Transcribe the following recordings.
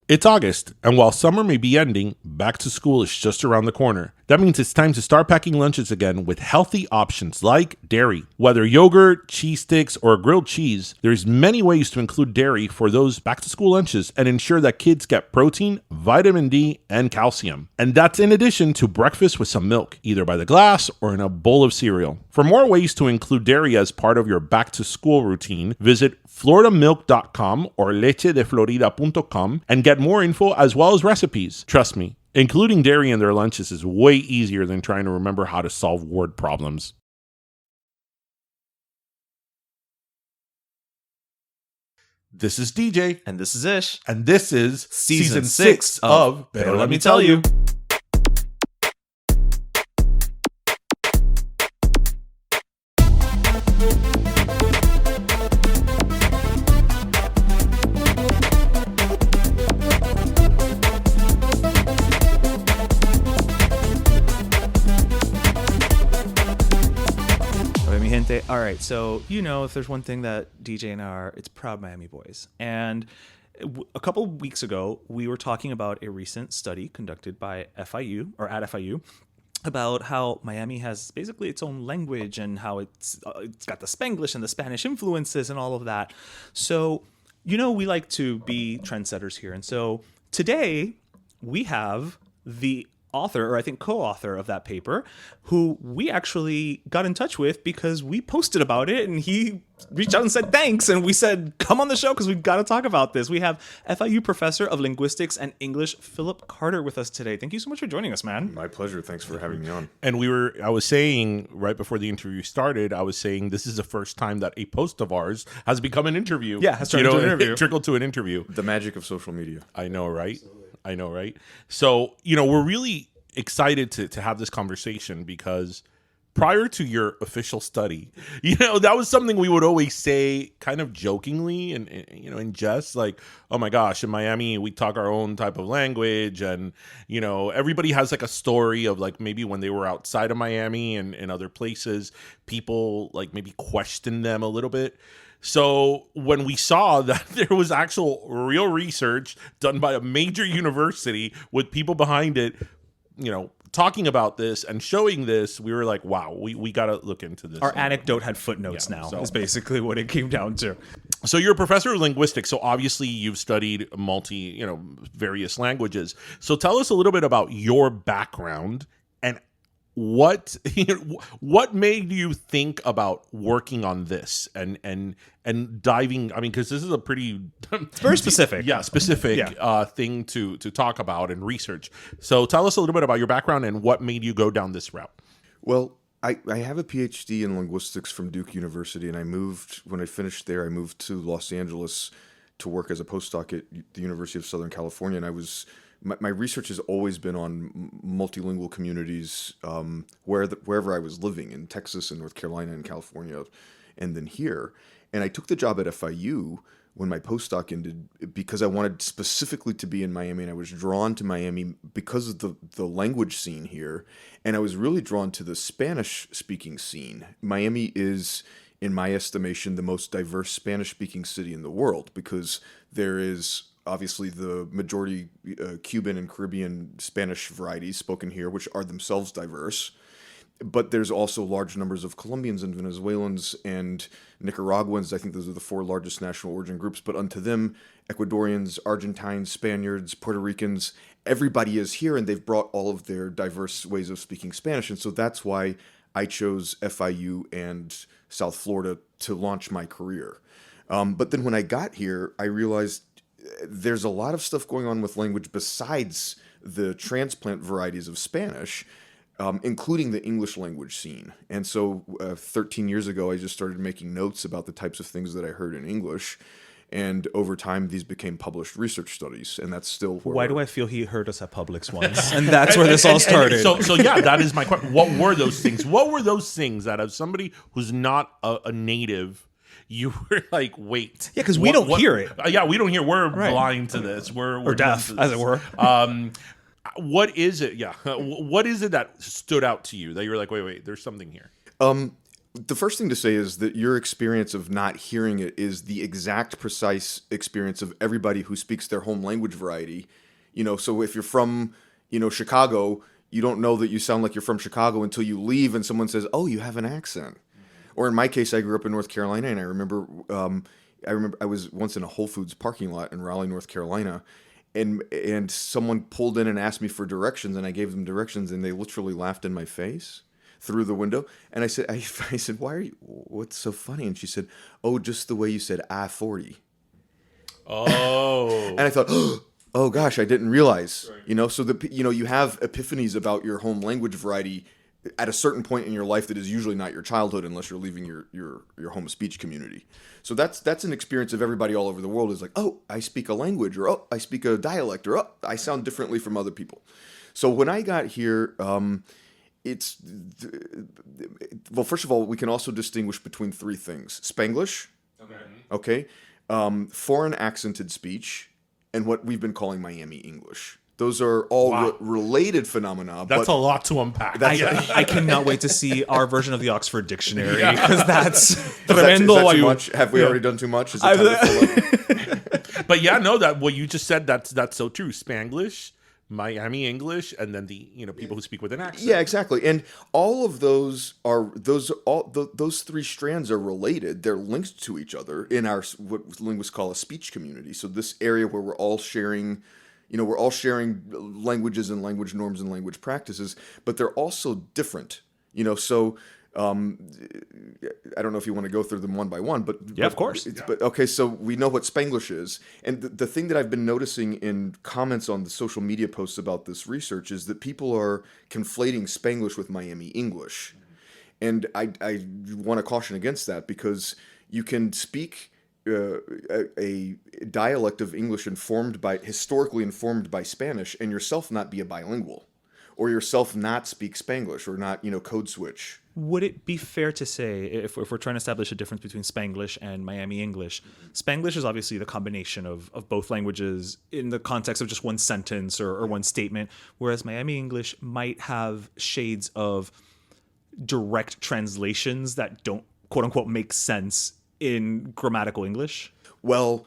It's August, and while summer may be ending, back to school is just around the corner. That means it's time to start packing lunches again with healthy options like dairy. Whether yogurt, cheese sticks, or grilled cheese, there's many ways to include dairy for those back-to-school lunches and ensure that kids get protein, vitamin D, and calcium. And that's in addition to breakfast with some milk, either by the glass or in a bowl of cereal. For more ways to include dairy as part of your back-to-school routine, visit floridamilk.com or lechedeflorida.com and get more info as well as recipes. Trust me, including dairy in their lunches is way easier than trying to remember how to solve word problems. This is DJ. And this is Ish. And this is Season 6 of Pero Let Me Tell You. All right, so if there's one thing that DJ and I are, it's proud Miami boys. And a couple of weeks ago, we were talking about a recent study conducted by FIU, or at FIU, about how Miami has basically its own language and how it's got the Spanglish and the Spanish influences and all of that. So, we like to be trendsetters here. And so today we have the author, or I think co-author of that paper, who we actually got in touch with because we posted about it and he reached out and said thanks, and we said come on the show because we've got to talk about this. We have FIU professor of linguistics and English Phillip Carter with us today. Thank you so much for joining us, man. My pleasure. Thanks for having me on. And I was saying right before the interview started, this is the first time that a post of ours has become an interview. Yeah, has turned into an interview. It trickled to an interview. The magic of social media. I know, right? So, we're really excited to have this conversation because prior to your official study, that was something we would always say kind of jokingly and in jest, like, oh my gosh, in Miami, we talk our own type of language. And, everybody has like a story of like maybe when they were outside of Miami and in other places, people like maybe questioned them a little bit. So when we saw that there was actual real research done by a major university with people behind it, talking about this and showing this, we were like, wow, we got to look into this. Our anecdote had footnotes now, is basically what it came down to. So you're a professor of linguistics, so obviously you've studied various languages. So tell us a little bit about your background and what made you think about working on this and diving? I mean, because this is a pretty it's very specific, thing to talk about and research. So tell us a little bit about your background and what made you go down this route. Well, I have a PhD in linguistics from Duke University, and when I finished there, I moved to Los Angeles to work as a postdoc at the University of Southern California, and my research has always been on multilingual communities wherever I was living, in Texas and North Carolina and California, and then here. And I took the job at FIU when my postdoc ended because I wanted specifically to be in Miami, and I was drawn to Miami because of the language scene here, and I was really drawn to the Spanish-speaking scene. Miami is, in my estimation, the most diverse Spanish-speaking city in the world because there is obviously the majority Cuban and Caribbean Spanish varieties spoken here, which are themselves diverse. But there's also large numbers of Colombians and Venezuelans and Nicaraguans. I think those are the 4 largest national origin groups. But unto them, Ecuadorians, Argentines, Spaniards, Puerto Ricans, everybody is here, and they've brought all of their diverse ways of speaking Spanish. And so that's why I chose FIU and South Florida to launch my career. But then when I got here, I realized there's a lot of stuff going on with language besides the transplant varieties of Spanish, including the English language scene. And so 13 years ago, I just started making notes about the types of things that I heard in English. And over time, these became published research studies, and that's still where Why do I feel he heard us at Publix once? And that's where this all started. So that is my question. What were those things? What were those things that as somebody who's not a native, you were like, wait. Yeah, because we don't hear it. We don't hear. We're blind to this. We're deaf, as it were. What is it? Yeah. What is it that stood out to you that you were like, wait, there's something here? The first thing to say is that your experience of not hearing it is the exact precise experience of everybody who speaks their home language variety. So if you're from, Chicago, you don't know that you sound like you're from Chicago until you leave and someone says, "Oh, you have an accent." Or in my case, I grew up in North Carolina, and I remember I was once in a Whole Foods parking lot in Raleigh, North Carolina, and someone pulled in and asked me for directions, and I gave them directions, and they literally laughed in my face through the window. And I said, I said, what's so funny? And she said, "Oh, just the way you said I-40. Oh. And I thought, oh gosh, I didn't realize. Right. So you have epiphanies about your home language variety at a certain point in your life that is usually not your childhood, unless you're leaving your home speech community. So that's an experience of everybody all over the world, is like, oh, I speak a language, or oh, I speak a dialect, or oh, I sound differently from other people. So when I got here, well, first of all, we can also distinguish between three things: Spanglish, okay, foreign accented speech, and what we've been calling Miami English. Those are all related phenomena. That's a lot to unpack. I cannot wait to see our version of the Oxford Dictionary, because that's tremendo. Is that too much? Have we already done too much? Is it time to fill up? But yeah, no, that what you just said, that's so true. Spanglish, Miami English, and then the people who speak with an accent. Yeah, exactly. And all of those those three strands are related. They're linked to each other in our what linguists call a speech community. So this area where we're all sharing languages and language norms and language practices, but they're also different. So I don't know if you want to go through them one by one, but yeah, of course. But okay, so we know what Spanglish is, and the thing that I've been noticing in comments on the social media posts about this research is that people are conflating Spanglish with Miami English, and I want to caution against that, because you can speak a dialect of English historically informed by Spanish, and yourself not be a bilingual, or yourself not speak Spanglish, or not code switch. Would it be fair to say, if we're trying to establish a difference between Spanglish and Miami English, Spanglish is obviously the combination of both languages in the context of just one sentence or one statement, whereas Miami English might have shades of direct translations that don't, quote unquote, make sense in grammatical English? Well,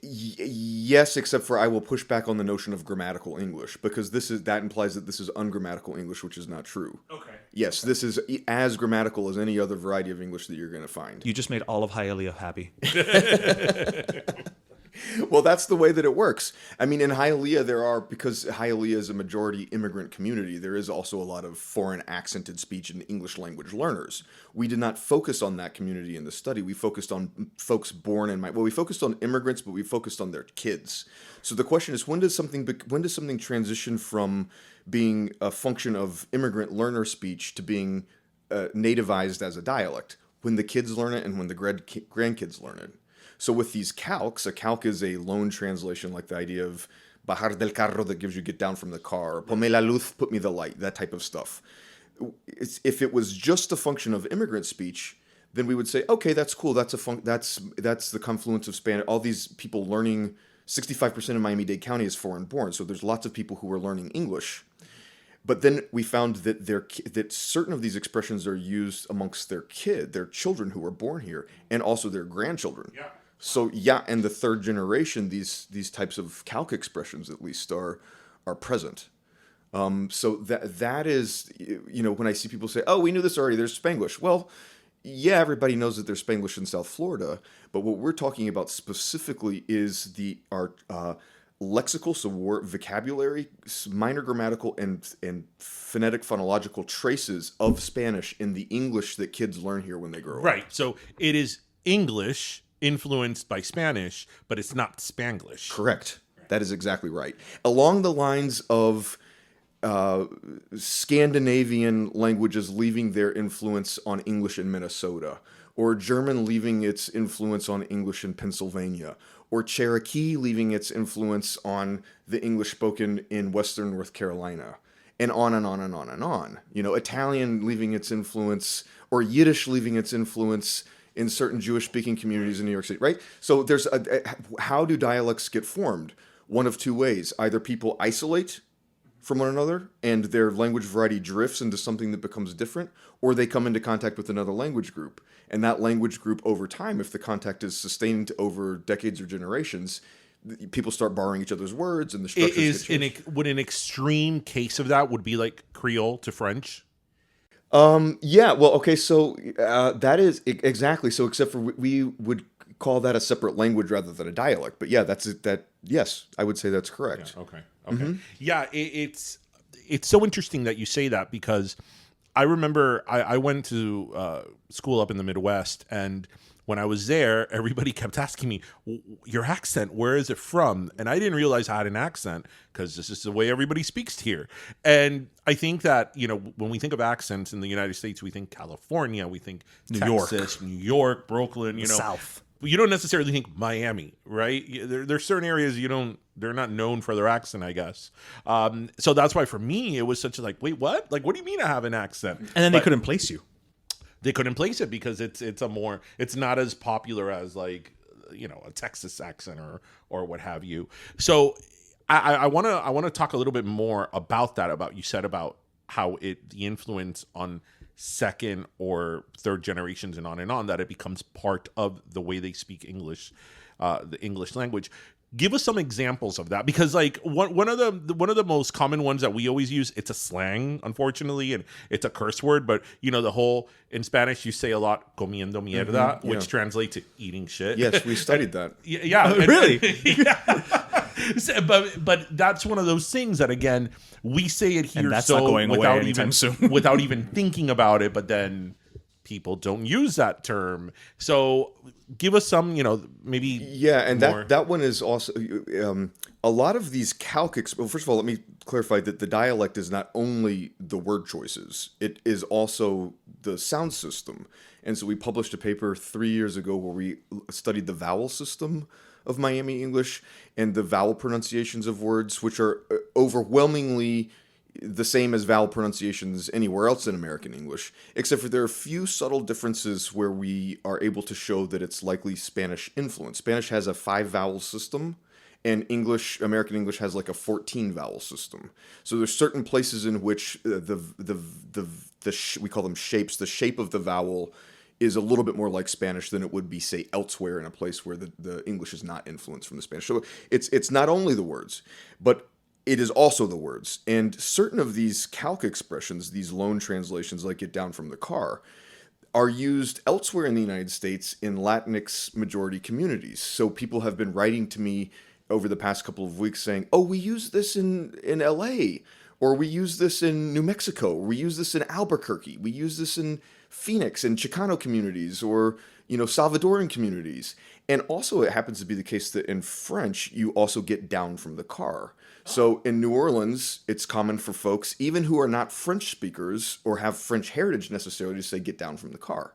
yes, except for I will push back on the notion of grammatical English, because that implies that this is ungrammatical English, which is not true. Okay. Yes, this is as grammatical as any other variety of English that you're going to find. You just made all of Hialeah happy. Well, that's the way that it works. I mean, in Hialeah, because Hialeah is a majority immigrant community, there is also a lot of foreign accented speech and English language learners. We did not focus on that community in the study. We focused on folks born in we focused on immigrants, but we focused on their kids. So the question is, when does something transition from being a function of immigrant learner speech to being nativized as a dialect? When the kids learn it and when the grandkids learn it. So with these calcs, a calc is a loan translation, like the idea of bajar del carro, that gives you get down from the car, ponme la luz, put me the light, that type of stuff. If it was just a function of immigrant speech, then we would say, okay, that's cool. That's the confluence of Spanish. All these people learning, 65% of Miami-Dade County is foreign born, so there's lots of people who are learning English. But then we found that certain of these expressions are used amongst their children who are born here, and also their grandchildren. Yeah. So and the third generation, these types of calc expressions at least are present. So that is, when I see people say, "Oh, we knew this already, there's Spanglish." Well, yeah, everybody knows that there's Spanglish in South Florida, but what we're talking about specifically is our lexical, so vocabulary, minor grammatical and phonetic phonological traces of Spanish in the English that kids learn here when they grow up. Right. So it is English influenced by Spanish, but it's not Spanglish. Correct. That is exactly right. Along the lines of Scandinavian languages leaving their influence on English in Minnesota, or German leaving its influence on English in Pennsylvania, or Cherokee leaving its influence on the English spoken in Western North Carolina, and on and on and on and on. Italian leaving its influence, or Yiddish leaving its influence in certain Jewish-speaking communities in New York City, right? So there's how do dialects get formed? One of two ways. Either people isolate from one another and their language variety drifts into something that becomes different, or they come into contact with another language group. And that language group over time, if the contact is sustained over decades or generations, people start borrowing each other's words and the It structures get is changed. would an extreme case of that would be like Creole to French. Yeah, well, okay, so that is exactly so. Except for we would call that a separate language rather than a dialect. But yeah, that's it. That yes, I would say that's correct. Okay. Okay. Yeah, it's so interesting that you say that because I remember I went to school up in the Midwest, and when I was there, everybody kept asking me, "Your accent, where is it from?" And I didn't realize I had an accent because this is the way everybody speaks here. And I think that when we think of accents in the United States, we think California, we think Texas, New York, Brooklyn. South. You don't necessarily think Miami, right? There's certain areas they're not known for their accent, I guess. So that's why for me it was such a like, wait, what? Like, what do you mean I have an accent? And then they couldn't place you. They couldn't place it because it's not as popular as like a Texas accent or what have you. So I wanna talk a little bit more about that. You said about how the influence on second or third generations and on that it becomes part of the way they speak English, the English language. Give us some examples of that, because like one of the most common ones that we always use, it's a slang, unfortunately, and it's a curse word. But the whole in Spanish you say a lot comiendo mierda, which translates to eating shit. Yes, we studied that. Yeah, Really? Yeah. But that's one of those things that again we say it here And that's not going away without anytime even soon. without even thinking about it, but then people don't use that term. So give us some, maybe Yeah, and more. that one is also a lot of these well, first of all, let me clarify that the dialect is not only the word choices; it is also the sound system. And so we published a paper 3 years ago where we studied the vowel system of Miami English and the vowel pronunciations of words, which are overwhelmingly the same as vowel pronunciations anywhere else in American English, except for there are a few subtle differences where we are able to show that it's likely Spanish influence. Spanish has a 5 vowel system, and American English has like a 14 vowel system. So there's certain places in which we call them shapes. The shape of the vowel is a little bit more like Spanish than it would be, say, elsewhere in a place where the English is not influenced from the Spanish. So it's not only the words, but it is also the words. And certain of these calc expressions, these loan translations like get down from the car, are used elsewhere in the United States in Latinx majority communities. So people have been writing to me over the past couple of weeks saying, oh, we use this in LA, or we use this in New Mexico, or we use this in Albuquerque, we use this in Phoenix and Chicano communities, or Salvadoran communities. And also it happens to be the case that in French, you also get down from the car. So in New Orleans, it's common for folks, even who are not French speakers or have French heritage necessarily, to say get down from the car.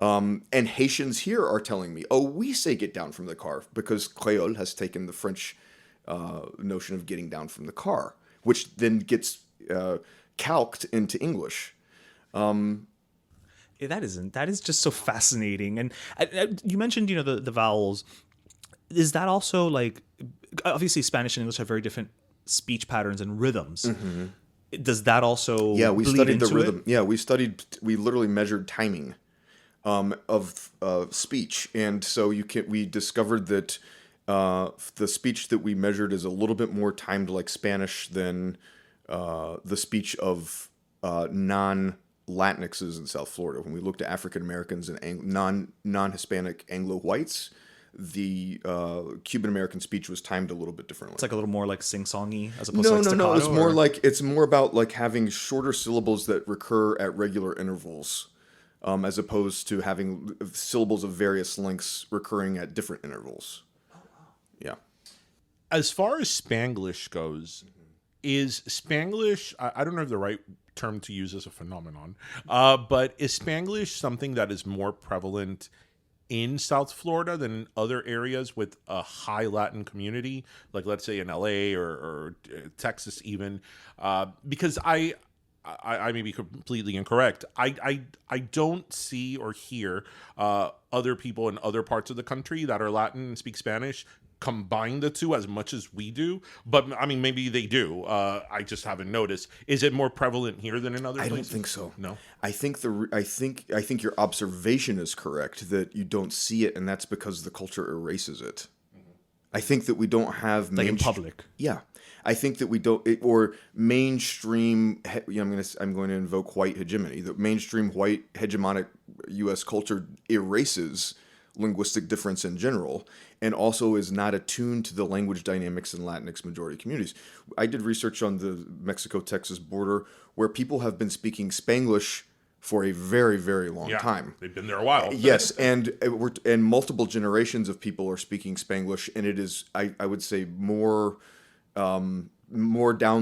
And Haitians here are telling me, oh, we say get down from the car, because Creole has taken the French notion of getting down from the car, which then gets calqued into English. Yeah, that is just so fascinating. And you mentioned the vowels. Is that also like, obviously Spanish and English have very different speech patterns and rhythms. Mm-hmm. Does that also we bleed studied into the rhythm. it? Yeah, we literally measured timing of speech, and so we discovered that the speech that we measured is a little bit more timed like Spanish than the speech of non-Latinxes in South Florida. When we looked at African Americans and non-Hispanic Anglo whites, the Cuban American speech was timed a little bit differently. It's like a little more like sing-songy as opposed to like staccato? No. It's more like it's more about like having shorter syllables that recur at regular intervals, as opposed to having syllables of various lengths recurring at different intervals. Yeah. As far as Spanglish goes, is Spanglish, I don't know the right term to use as a phenomenon, but is Spanglish something that is more prevalent in South Florida than in other areas with a high Latin community, like let's say in LA or Texas even? Because I may be completely incorrect. I don't see or hear other people in other parts of the country that are Latin and speak Spanish combine the two as much as we do, but I mean, maybe they do. I just haven't noticed. Is it more prevalent here than in other places? I don't think so. No. I think your observation is correct that you don't see it, and that's because the culture erases it. I think that we don't have Like in public. Yeah, I think that we don't, or mainstream. I'm going to invoke white hegemony. The mainstream white hegemonic U.S. culture erases linguistic difference in general, and also is not attuned to the language dynamics in Latinx majority communities. I did research on the Mexico-Texas border where people have been speaking Spanglish for a very, very long time. They've been there a while. Yes, and multiple generations of people are speaking Spanglish, and it is, I would say, more down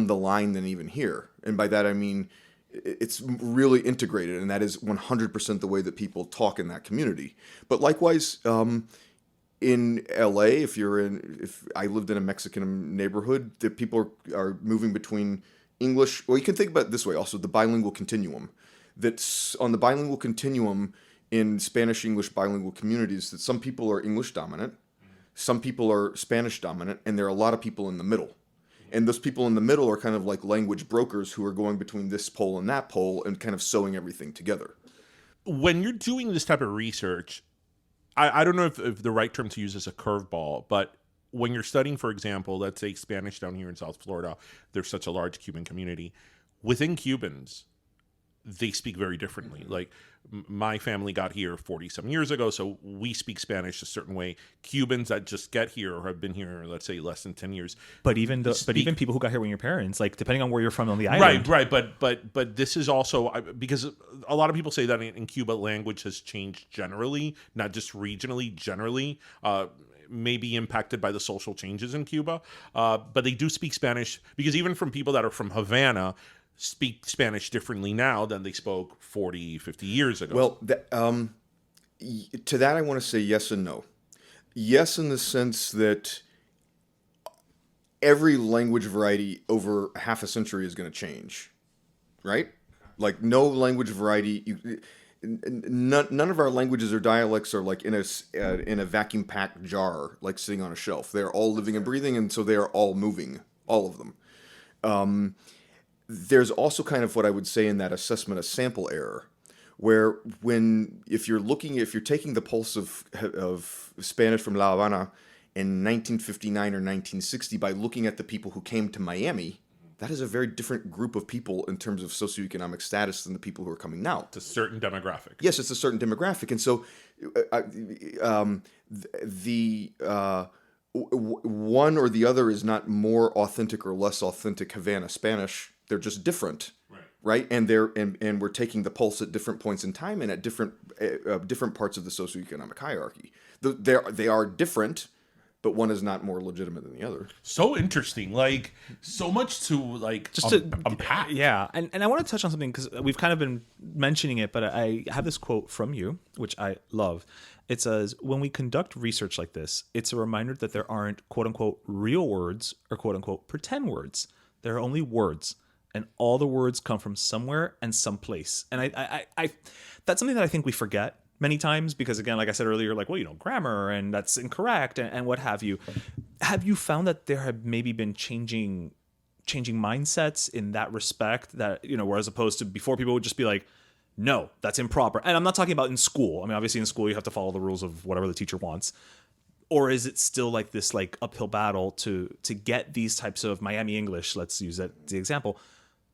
the line than even here. And by that I mean it's really integrated, and that is 100% the way that people talk in that community. But likewise, in LA, if I lived in a Mexican neighborhood, the people are moving between English. Well, you can think about it this way also, the bilingual continuum. That's on the bilingual continuum in Spanish-English bilingual communities, that some people are English dominant, some people are Spanish dominant, and there are a lot of people in the middle. And those people in the middle are kind of like language brokers who are going between this pole and that pole and kind of sewing everything together. When you're doing this type of research, I don't know if the right term to use is a curveball, but when you're studying, for example, let's say Spanish down here in South Florida, there's such a large Cuban community. Within Cubans, they speak very differently. Like my family got here 40-some years ago, so we speak Spanish a certain way. Cubans that just get here or have been here, let's say, less than 10 years. But even people who got here when your parents, like depending on where you're from on the island. Right. But this is also because a lot of people say that in Cuba, language has changed generally, not just regionally, generally. Maybe impacted by the social changes in Cuba. But they do speak Spanish because even from people that are from Havana, speak Spanish differently now than they spoke 40, 50 years ago. Well, to that I want to say yes and no. Yes, in the sense that every language variety over half a century is going to change, right? Like no language variety, none of our languages or dialects are like in a vacuum packed jar, like sitting on a shelf. They're all living and breathing, and so they are all moving, all of them. There's also kind of what I would say in that assessment a sample error, where if you're taking the pulse of Spanish from La Habana in 1959 or 1960 by looking at the people who came to Miami, that is a very different group of people in terms of socioeconomic status than the people who are coming now. It's a certain demographic. Yes, it's a certain demographic, and so one or the other is not more authentic or less authentic Havana Spanish. They're just different, right? And we're taking the pulse at different points in time and at different parts of the socioeconomic hierarchy. They are different, but one is not more legitimate than the other. So interesting, like so much to like just to unpack. Yeah, and I want to touch on something because we've kind of been mentioning it, but I have this quote from you, which I love. It says, when we conduct research like this, it's a reminder that there aren't quote unquote real words or quote unquote pretend words. There are only words. And all the words come from somewhere and someplace. And I that's something that I think we forget many times because, again, like I said earlier, like, well, grammar and that's incorrect and what have you. Have you found that there have maybe been changing mindsets in that respect that, whereas opposed to before people would just be like, no, that's improper. And I'm not talking about in school. I mean, obviously in school you have to follow the rules of whatever the teacher wants. Or is it still like this like uphill battle to get these types of Miami English, let's use that as the example,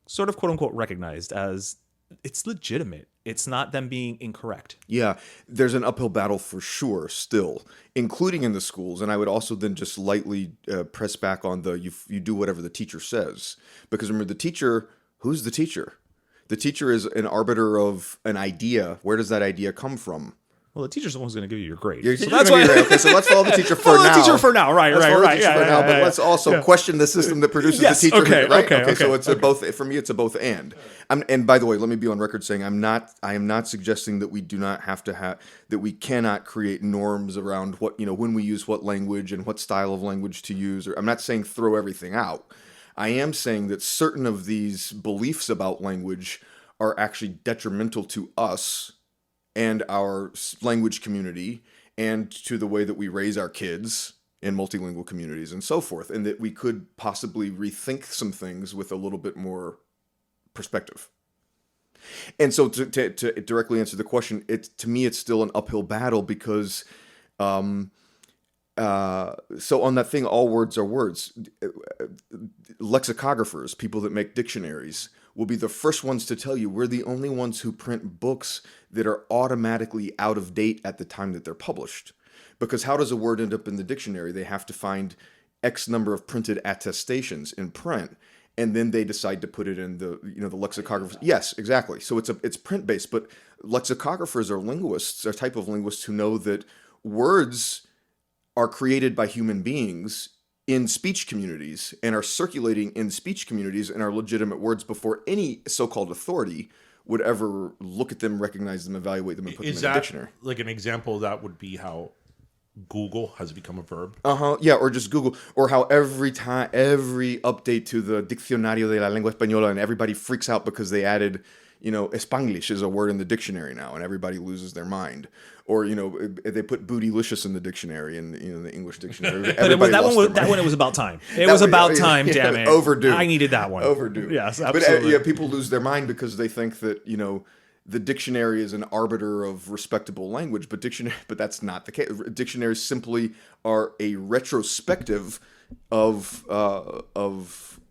sort of quote unquote recognized as it's legitimate. It's not them being incorrect. Yeah, there's an uphill battle for sure still, including in the schools. And I would also then just lightly press back on you do whatever the teacher says. Because remember, who's the teacher? The teacher is an arbiter of an idea. Where does that idea come from? Well, the teacher's the one who's going to give you your grade. So that's why. Okay, so let's follow the teacher for now. Follow the teacher for now, right? But let's also question the system that produces the teacher. Okay. So it's a both. For me, it's a both and. And by the way, let me be on record saying I am not suggesting that we do not have to that we cannot create norms around what when we use what language and what style of language to use. Or I'm not saying throw everything out. I am saying that certain of these beliefs about language are actually detrimental to us and our language community and to the way that we raise our kids in multilingual communities and so forth, and that we could possibly rethink some things with a little bit more perspective. And so to directly answer the question, to me it's still an uphill battle because so on that thing, all words are words. Lexicographers, people that make dictionaries, will be the first ones to tell you we're the only ones who print books that are automatically out of date at the time that they're published. Because how does a word end up in the dictionary? They have to find X number of printed attestations in print, and then they decide to put it in the lexicographers. Yes, exactly. So it's print based, but lexicographers are linguists, a type of linguists who know that words are created by human beings in speech communities and are circulating in speech communities and are legitimate words before any so-called authority would ever look at them, recognize them, evaluate them, and put them in a dictionary. Like an example? That would be how Google has become a verb. Yeah, or just Google, or how every update to the Diccionario de la Lengua Española, and everybody freaks out because they added, Spanglish is a word in the dictionary now, and everybody loses their mind. Or they put bootylicious in the dictionary, and the English dictionary. But that one it was about time. It was about time. Damn it, overdue. I needed that one. Overdue. Yes, absolutely. But people lose their mind because they think that the dictionary is an arbiter of respectable language, but that's not the case. Dictionaries simply are a retrospective of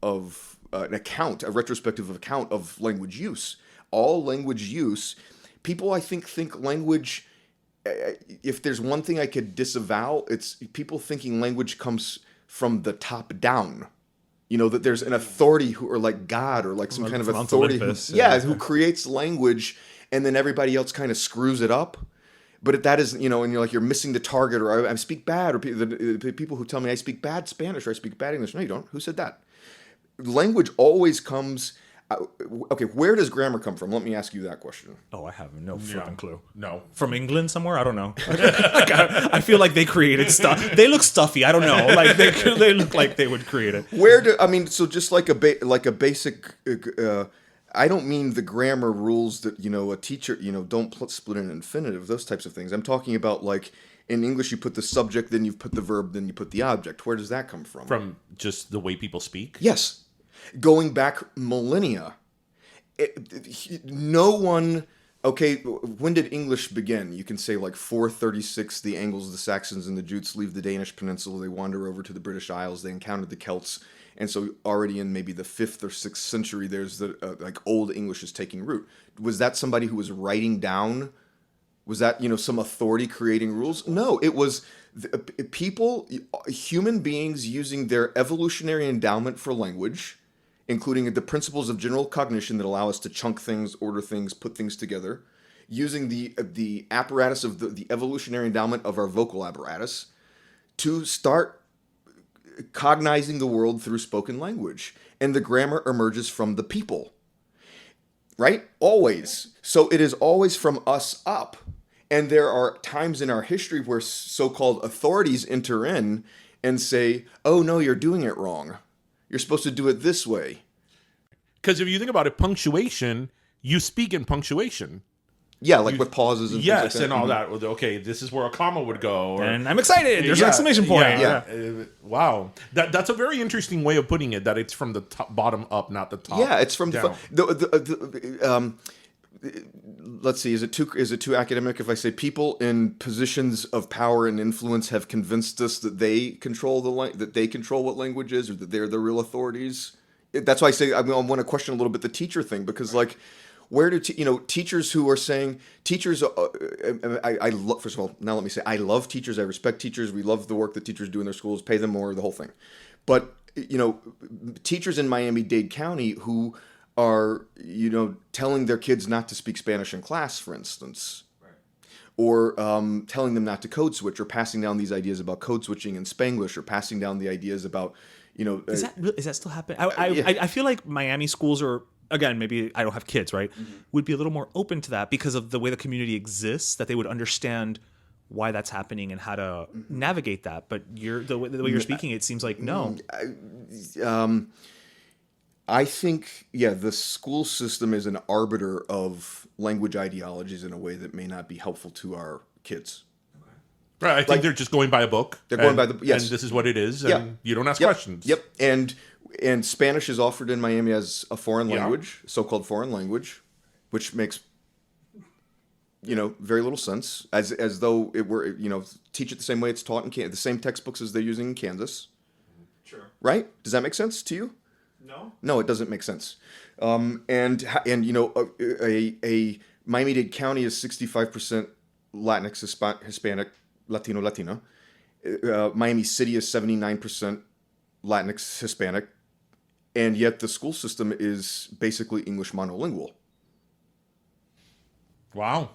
an account, a retrospective account of language use. All language use, people I think language. If there's one thing I could disavow, it's people thinking language comes from the top down. That there's an authority who, or like God, or like some kind of authority who creates language, and then everybody else kind of screws it up. But that is, and you're like, you're missing the target, or I speak bad, or the people who tell me I speak bad Spanish or I speak bad English. No, you don't. Who said that? Language always comes. Okay, where does grammar come from? Let me ask you that question. Oh, I have no fucking clue. No. From England somewhere? I don't know. I feel like they created stuff. They look stuffy. I don't know. Like they look like they would create it. So just like a basic. I don't mean the grammar rules that a teacher don't split an infinitive, those types of things. I'm talking about like in English you put the subject, then you put the verb, then you put the object. Where does that come from? From just the way people speak? Yes. Going back millennia, no one. Okay, when did English begin? You can say like 436. The Angles, the Saxons, and the Jutes leave the Danish peninsula. They wander over to the British Isles. They encountered the Celts, and so already in maybe the 5th or 6th century, there's the like Old English is taking root. Was that somebody who was writing down? Was that some authority creating rules? No, it was people, human beings using their evolutionary endowment for language, including the principles of general cognition that allow us to chunk things, order things, put things together, using the apparatus of the evolutionary endowment of our vocal apparatus to start cognizing the world through spoken language. And the grammar emerges from the people, right? Always. So it is always from us up. And there are times in our history where so-called authorities enter in and say, oh, no, you're doing it wrong. You're supposed to do it this way. Because if you think about it, punctuation, you speak in punctuation. Yeah, like with pauses and things like that. And all that. Okay, this is where a comma would go. And I'm excited. There's an exclamation point. Yeah. Wow. That's a very interesting way of putting it, that it's from the bottom up, not the top Yeah, it's from down. Let's see, is it too academic if I say people in positions of power and influence have convinced us that they control what language is, or that they're the real authorities? That's why I say I want to question a little bit the teacher thing, because like, where do teachers who are saying teachers? First of all, now let me say I love teachers. I respect teachers. We love the work that teachers do in their schools. Pay them more, the whole thing. But teachers in Miami-Dade County who are telling their kids not to speak Spanish in class, for instance, right. Or telling them not to code switch, or passing down these ideas about code switching in Spanglish, or passing down the ideas about is that still happening? I feel like Miami schools are, again, maybe I don't have kids, right? Mm-hmm. Would be a little more open to that because of the way the community exists, that they would understand why that's happening and how to navigate that. But the way you're speaking, it seems like no. I think, the school system is an arbiter of language ideologies in a way that may not be helpful to our kids. Right. I think they're just going by a book. They're going by the yes. And this is what it is. Yeah. And you don't ask Yep. questions. Yep. And Spanish is offered in Miami as a foreign language, so-called foreign language, which makes very little sense. As though it were teach it the same way it's taught in Kansas, the same textbooks as they're using in Kansas. Sure. Right? Does that make sense to you? No. No, it doesn't make sense. And a Miami-Dade County is 65% Latinx, Hispanic, Latino, Latina. Miami City is 79% Latinx, Hispanic, and yet the school system is basically English monolingual. Wow.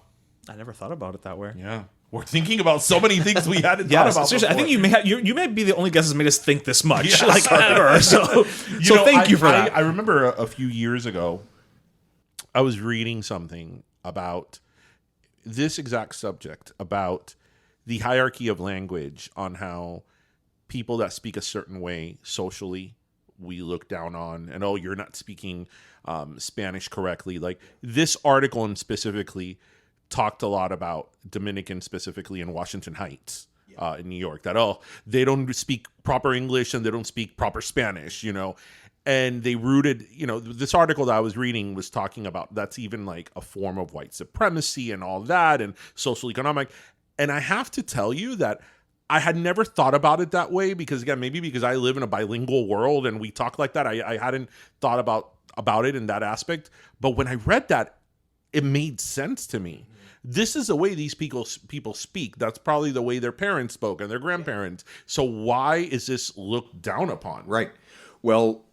I never thought about it that way. Yeah. We're thinking about so many things we hadn't thought about seriously, before. I think you may be the only guest that's made us think this much, Yes. ever. So thank you for that. I remember a few years ago, I was reading something about this exact subject, about the hierarchy of language, on how people that speak a certain way socially, we look down on, and you're not speaking Spanish correctly. Like this article and specifically talked a lot about Dominican, specifically in Washington Heights, in New York, that they don't speak proper English and they don't speak proper Spanish, and they rooted, this article that I was reading was talking about that's even like a form of white supremacy and all that, and social economic. And I have to tell you that I had never thought about it that way, because again, maybe because I live in a bilingual world and we talk like that, I hadn't thought about it in that aspect. But when I read that, it made sense to me. This is the way these people speak. That's probably the way their parents spoke and their grandparents. So why is this looked down upon? Right. Well,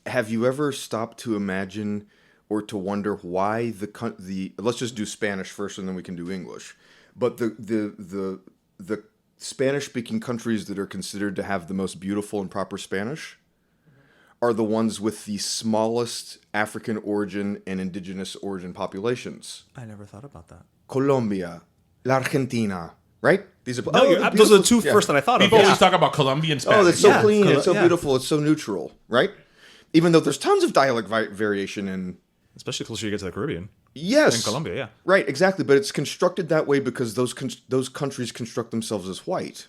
have you ever stopped to imagine or to wonder why the let's just do Spanish first and then we can do English. But the Spanish-speaking countries that are considered to have the most beautiful and proper Spanish are the ones with the smallest African origin and indigenous origin populations. I never thought about that. Colombia, La Argentina, right? These are those are the two first that I thought People of. always talk about Colombian Spanish. Oh, that's so clean. Yeah. It's so beautiful. It's so neutral, right? Even though there's tons of dialect variation in... Especially closer you get to the Caribbean. Yes. In Colombia, yeah. Right, exactly. But it's constructed that way because those countries construct themselves as white.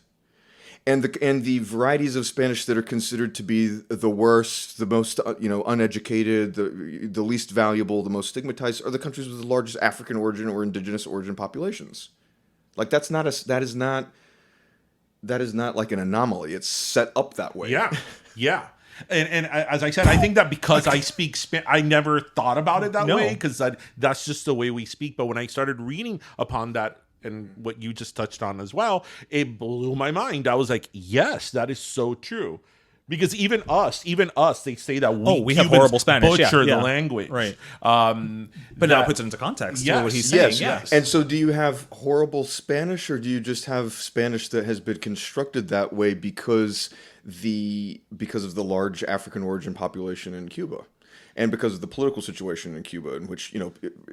And the varieties of Spanish that are considered to be the worst, the most uneducated, the least valuable, the most stigmatized are the countries with the largest African origin or indigenous origin populations. Like that is not like an anomaly. It's set up that way. Yeah. And as I said, I think that because I speak Spanish, I never thought about it that way, because that's just the way we speak. But when I started reading upon that, and what you just touched on as well, it blew my mind. I was like, yes, that is so true. Because even us, they say that we have horrible Spanish. Butcher the language. Right. But now it puts it into context. Yes, what he's saying. Yes. And so do you have horrible Spanish, or do you just have Spanish that has been constructed that way because of the large African origin population in Cuba, and because of the political situation in Cuba, in which,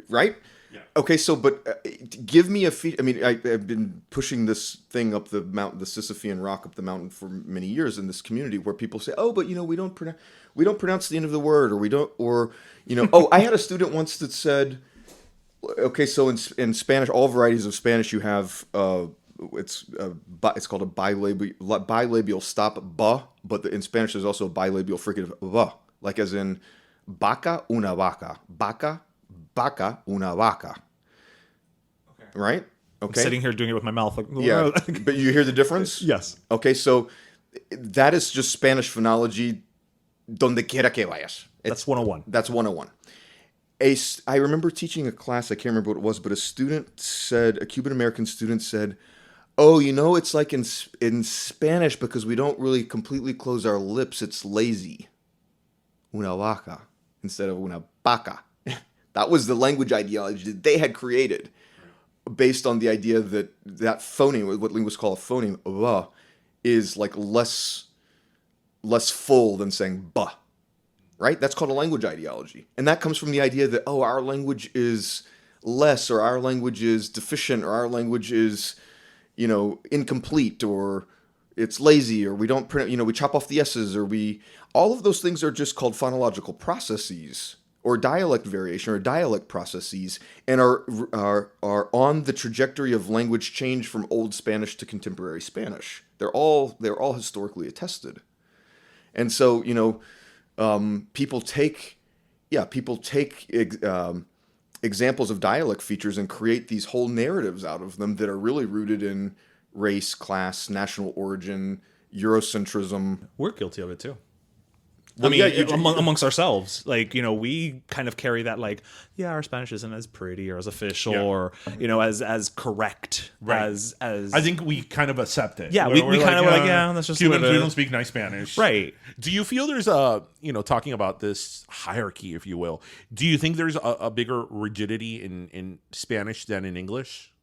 right? Yeah. Okay, so give me I've been pushing this thing up the mountain, the Sisyphean rock up the mountain for many years in this community, where people say, "Oh, but we don't pronounce the end of the word, oh, I had a student once that said, okay, so in Spanish, all varieties of Spanish, you have it's called a bilabial stop ba, but in Spanish there's also a bilabial fricative va, like as in vaca una vaca, vaca una vaca. Okay. Right? Okay. I'm sitting here doing it with my mouth. Like, yeah. But you hear the difference? Yes. Okay, so that is just Spanish phonology donde quiera que vayas. That's 101. That's 101. I remember teaching a class, I can't remember what it was, but a Cuban-American student said, "Oh, it's like in Spanish, because we don't really completely close our lips, it's lazy. Una vaca instead of una vaca." That was the language ideology that they had created, based on the idea that phoneme, what linguists call a phoneme, va, is like less full than saying ba, right? That's called a language ideology. And that comes from the idea that, our language is less, or our language is deficient, or our language is, incomplete, or it's lazy, or we don't we chop off the S's, or all of those things are just called phonological processes, or dialect variation or dialect processes, and are on the trajectory of language change from Old Spanish to contemporary Spanish. They're all historically attested. And so, people take examples of dialect features and create these whole narratives out of them that are really rooted in race, class, national origin, Eurocentrism. We're guilty of it too. Well, I mean, yeah, amongst ourselves, like, we kind of carry that, like, our Spanish isn't as pretty or as official or, as correct as. I think we kind of accept it. Yeah, we kind of were like, that's just Cubans. what it We is." don't speak nice Spanish, Right. Do you feel there's talking about this hierarchy, if you will? Do you think there's a bigger rigidity in Spanish than in English,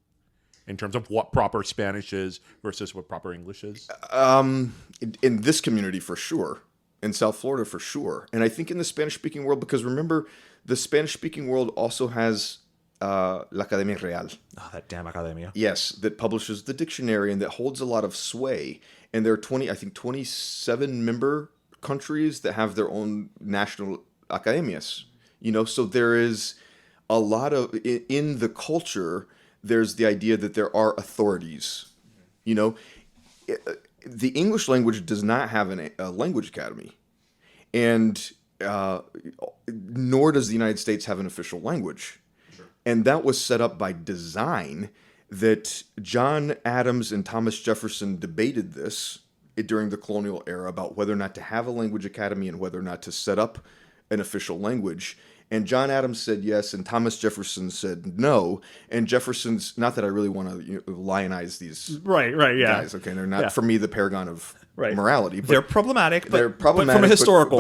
in terms of what proper Spanish is versus what proper English is? In this community, for sure. In South Florida, for sure. And I think in the Spanish-speaking world, because remember, the Spanish-speaking world also has La Academia Real. Oh, that damn academia. Yes, that publishes the dictionary and that holds a lot of sway. And there are 27 member countries that have their own national academias. So there is a lot of, in the culture, there's the idea that there are authorities. The English language does not have a language academy, and nor does the United States have an official language. Sure. And that was set up by design, that John Adams and Thomas Jefferson debated this during the colonial era about whether or not to have a language academy and whether or not to set up an official language. And John Adams said yes, and Thomas Jefferson said no. And Jefferson's, not that I really want to lionize these right, yeah. guys, okay? They're not, for me, the paragon of morality. But they're problematic, but from a historical,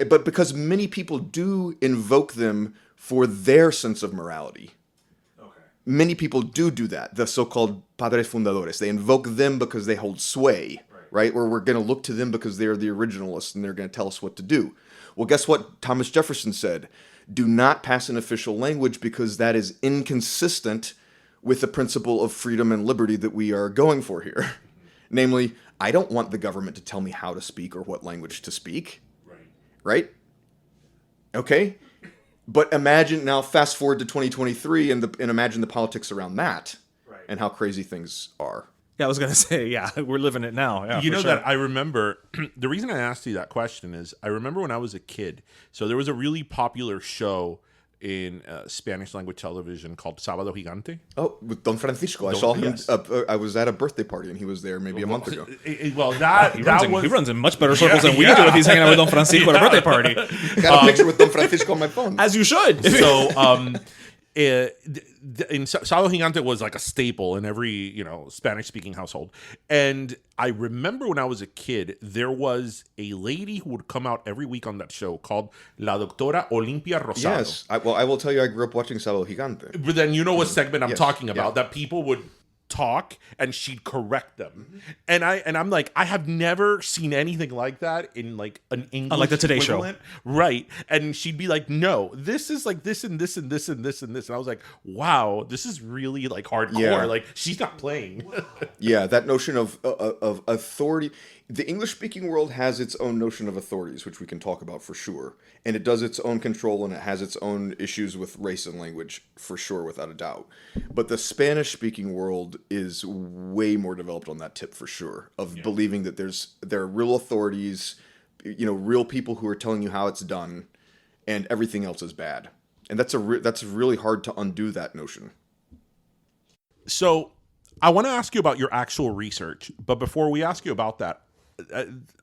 but because many people do invoke them for their sense of morality. Okay. Many people do that, the so-called padres fundadores. They invoke them because they hold sway, right? Or we're going to look to them because they're the originalists and they're going to tell us what to do. Well, guess what Thomas Jefferson said? Do not pass an official language because that is inconsistent with the principle of freedom and liberty that we are going for here. Namely, I don't want the government to tell me how to speak or what language to speak. Right? Okay? But imagine, now fast forward to 2023 and imagine the politics around that and how crazy things are. Yeah, I was going to say, we're living it now. Yeah, that I remember, the reason I asked you that question is I remember when I was a kid, so there was a really popular show in Spanish language television called Sabado Gigante. Oh, with Don Francisco. I saw him. I was at a birthday party and he was there maybe a month ago. He runs in much better circles than we do if he's hanging out with Don Francisco at a birthday party. I got a picture with Don Francisco on my phone. As you should. So, in Sabado Gigante was like a staple in every Spanish-speaking household, and I remember when I was a kid, there was a lady who would come out every week on that show called La Doctora Olimpia Rosado. Yes, I will tell you, I grew up watching Sabado Gigante. But then what segment I'm talking about? That people would talk and she'd correct them, and I'm like, I have never seen anything like that in like an English, like the Today equivalent. Show, right? And she'd be like, no, this is like this and this and this and this and this, and I was like, wow, this is really like hardcore. Yeah. Like she's not playing. Yeah, that notion of authority. The English-speaking world has its own notion of authorities, which we can talk about for sure. And it does its own control, and it has its own issues with race and language, for sure, without a doubt. But the Spanish-speaking world is way more developed on that tip, for sure, of believing that there are real authorities, real people who are telling you how it's done, and everything else is bad. And that's really hard to undo that notion. So I want to ask you about your actual research, but before we ask you about that,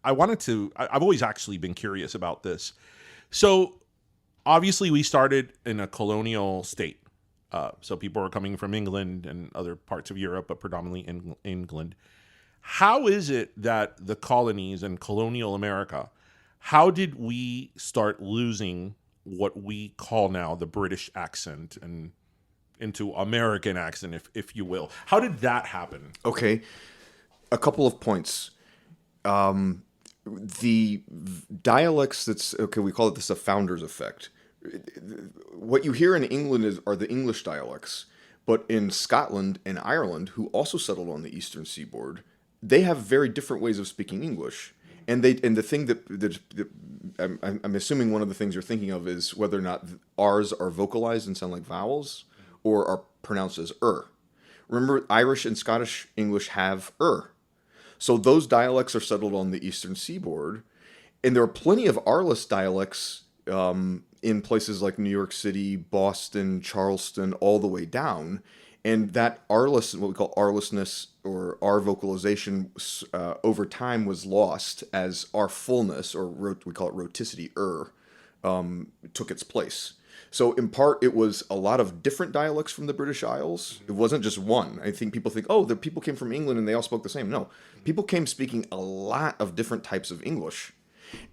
I've always actually been curious about this. So obviously we started in a colonial state. So people are coming from England and other parts of Europe, but predominantly in England. How is it that the colonies and colonial America, how did we start losing what we call now the British accent and into American accent, if you will? How did that happen? Okay, a couple of points. The dialects we call it a founder's effect. What you hear in England are the English dialects, but in Scotland and Ireland, who also settled on the eastern seaboard, they have very different ways of speaking English. And the thing that I'm assuming one of the things you're thinking of is whether or not R's are vocalized and sound like vowels or are pronounced as Remember, Irish and Scottish English have So those dialects are settled on the eastern seaboard, and there are plenty of R-less dialects in places like New York City, Boston, Charleston, all the way down. And that R-less, what we call R-lessness or R vocalization, over time was lost as R fullness, or we call it roticity, took its place. So in part, it was a lot of different dialects from the British Isles. It wasn't just one. I think people think, oh, the people came from England and they all spoke the same. No, people came speaking a lot of different types of English.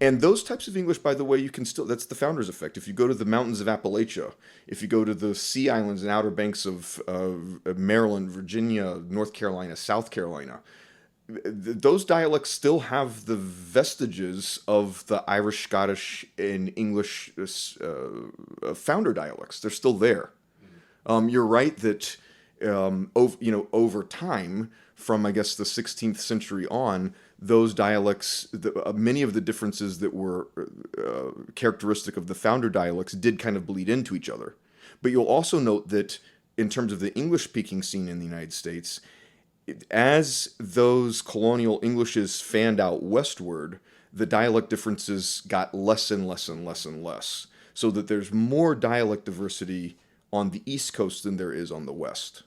And those types of English, by the way, you can still, that's the founder's effect. If you go to the mountains of Appalachia, if you go to the sea islands and outer banks of Maryland, Virginia, North Carolina, South Carolina, those dialects still have the vestiges of the Irish, Scottish, and English founder dialects. They're still there. You're right that over time, from I guess the 16th century on, those dialects, many of the differences that were characteristic of the founder dialects did kind of bleed into each other. But you'll also note that in terms of the English-speaking scene in the United States, as those colonial Englishes fanned out westward, the dialect differences got less and less and less and less, so that there's more dialect diversity on the East Coast than there is on the West.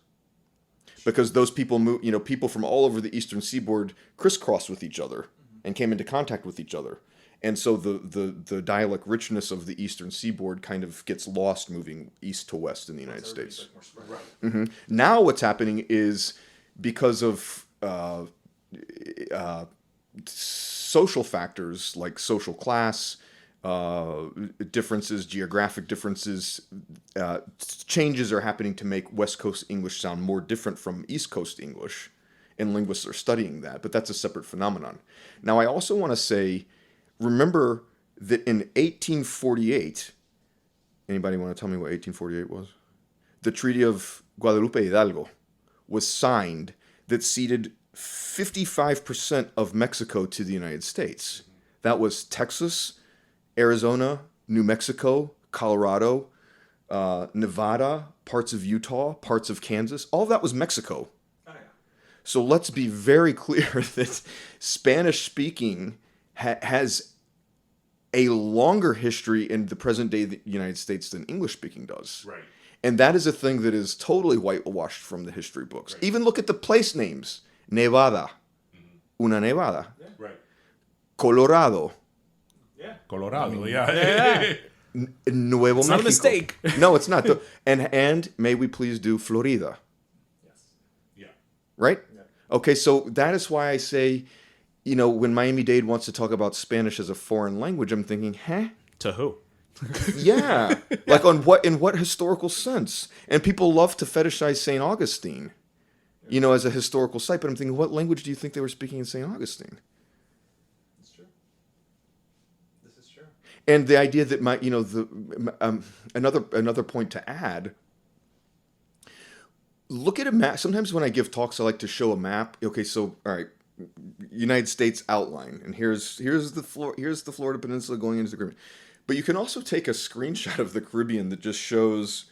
Because those people people from all over the eastern seaboard crisscrossed with each other and came into contact with each other. And so the dialect richness of the eastern seaboard kind of gets lost moving east to west in the United States. Right. Now what's happening is, because of social factors like social class, differences, geographic differences, changes are happening to make West Coast English sound more different from East Coast English, and linguists are studying that, but that's a separate phenomenon. Now, I also want to say, remember that in 1848, anybody want to tell me what 1848 was? The Treaty of Guadalupe Hidalgo was signed that ceded 55% of Mexico to the United States. That was Texas, Arizona, New Mexico, Colorado, Nevada, parts of Utah, parts of Kansas. All of that was Mexico. Oh, yeah. So let's be very clear that Spanish speaking has a longer history in the present day United States than English speaking does. Right. And that is a thing that is totally whitewashed from the history books. Right. Even look at the place names. Nevada. Una Nevada. Yeah. Right. Colorado. Yeah. Colorado, yeah. Nuevo it's Mexico. Not a mistake. No, it's not. And may we please do Florida. Yes. Yeah. Right? Yeah. Okay, so that is why I say, when Miami-Dade wants to talk about Spanish as a foreign language, I'm thinking, To who? Yeah. Like in what historical sense? And people love to fetishize St. Augustine, as a historical site, but I'm thinking, what language do you think they were speaking in St. Augustine? That's true. This is true. And the idea that another point to add, look at a map. Sometimes when I give talks, I like to show a map. Okay, so all right, United States outline, and here's the Florida Peninsula going into the Caribbean. But you can also take a screenshot of the Caribbean that just shows,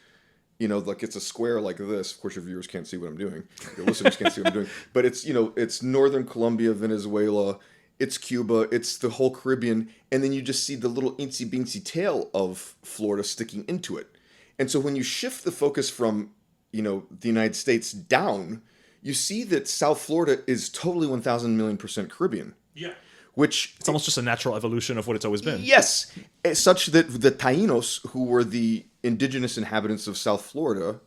like it's a square like this. Of course, your viewers can't see what I'm doing. Your listeners can't see what I'm doing. But it's, it's northern Colombia, Venezuela, it's Cuba, it's the whole Caribbean. And then you just see the little incy-beansy tail of Florida sticking into it. And so when you shift the focus from, the United States down, you see that South Florida is totally 1,000 million % Caribbean. Yeah. Which It's almost just a natural evolution of what it's always been. Yes, such that the Taínos, who were the indigenous inhabitants of South Florida,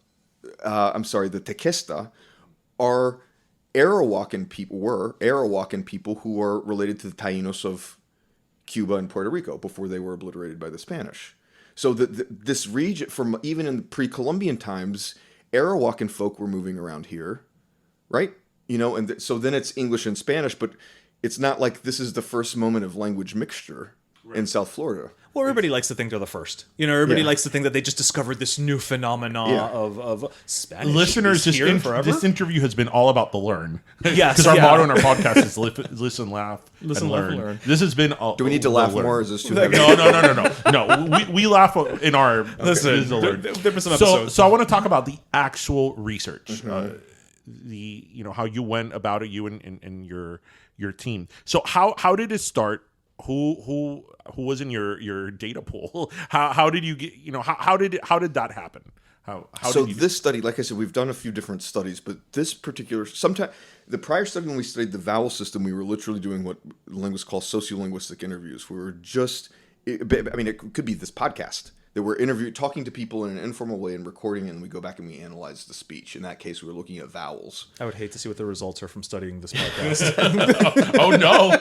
the Tequesta, are Arawakan people who are related to the Taínos of Cuba and Puerto Rico before they were obliterated by the Spanish. So this region, from even in pre-Columbian times, Arawakan folk were moving around here, right? So then it's English and Spanish, but it's not like this is the first moment of language mixture. in South Florida. Well, everybody likes to think they're the first. Everybody Yeah. likes to think that they just discovered this new phenomenon Yeah. of Spanish. Listeners, is here forever. this interview has been all about the learn. Yes, Because our yeah. motto in our podcast is listen, laugh, Listen, and laugh, learn. and learn. This has been. Do we need to laugh more? Or is this too heavy? No. We laugh in our. Listen, this is the learn. there've been some episodes. So I want to talk about the actual research. How you went about it, you and your team. So how did it start? Who was in your data pool? How did you get? How did that happen? How So did you this study, like I said, we've done a few different studies, but this particular, the prior study when we studied the vowel system, we were literally doing what linguists call sociolinguistic interviews. We were it could be this podcast that we're talking to people in an informal way and recording, and we go back and we analyze the speech. In that case, we were looking at vowels. I would hate to see what the results are from studying this podcast. Oh no!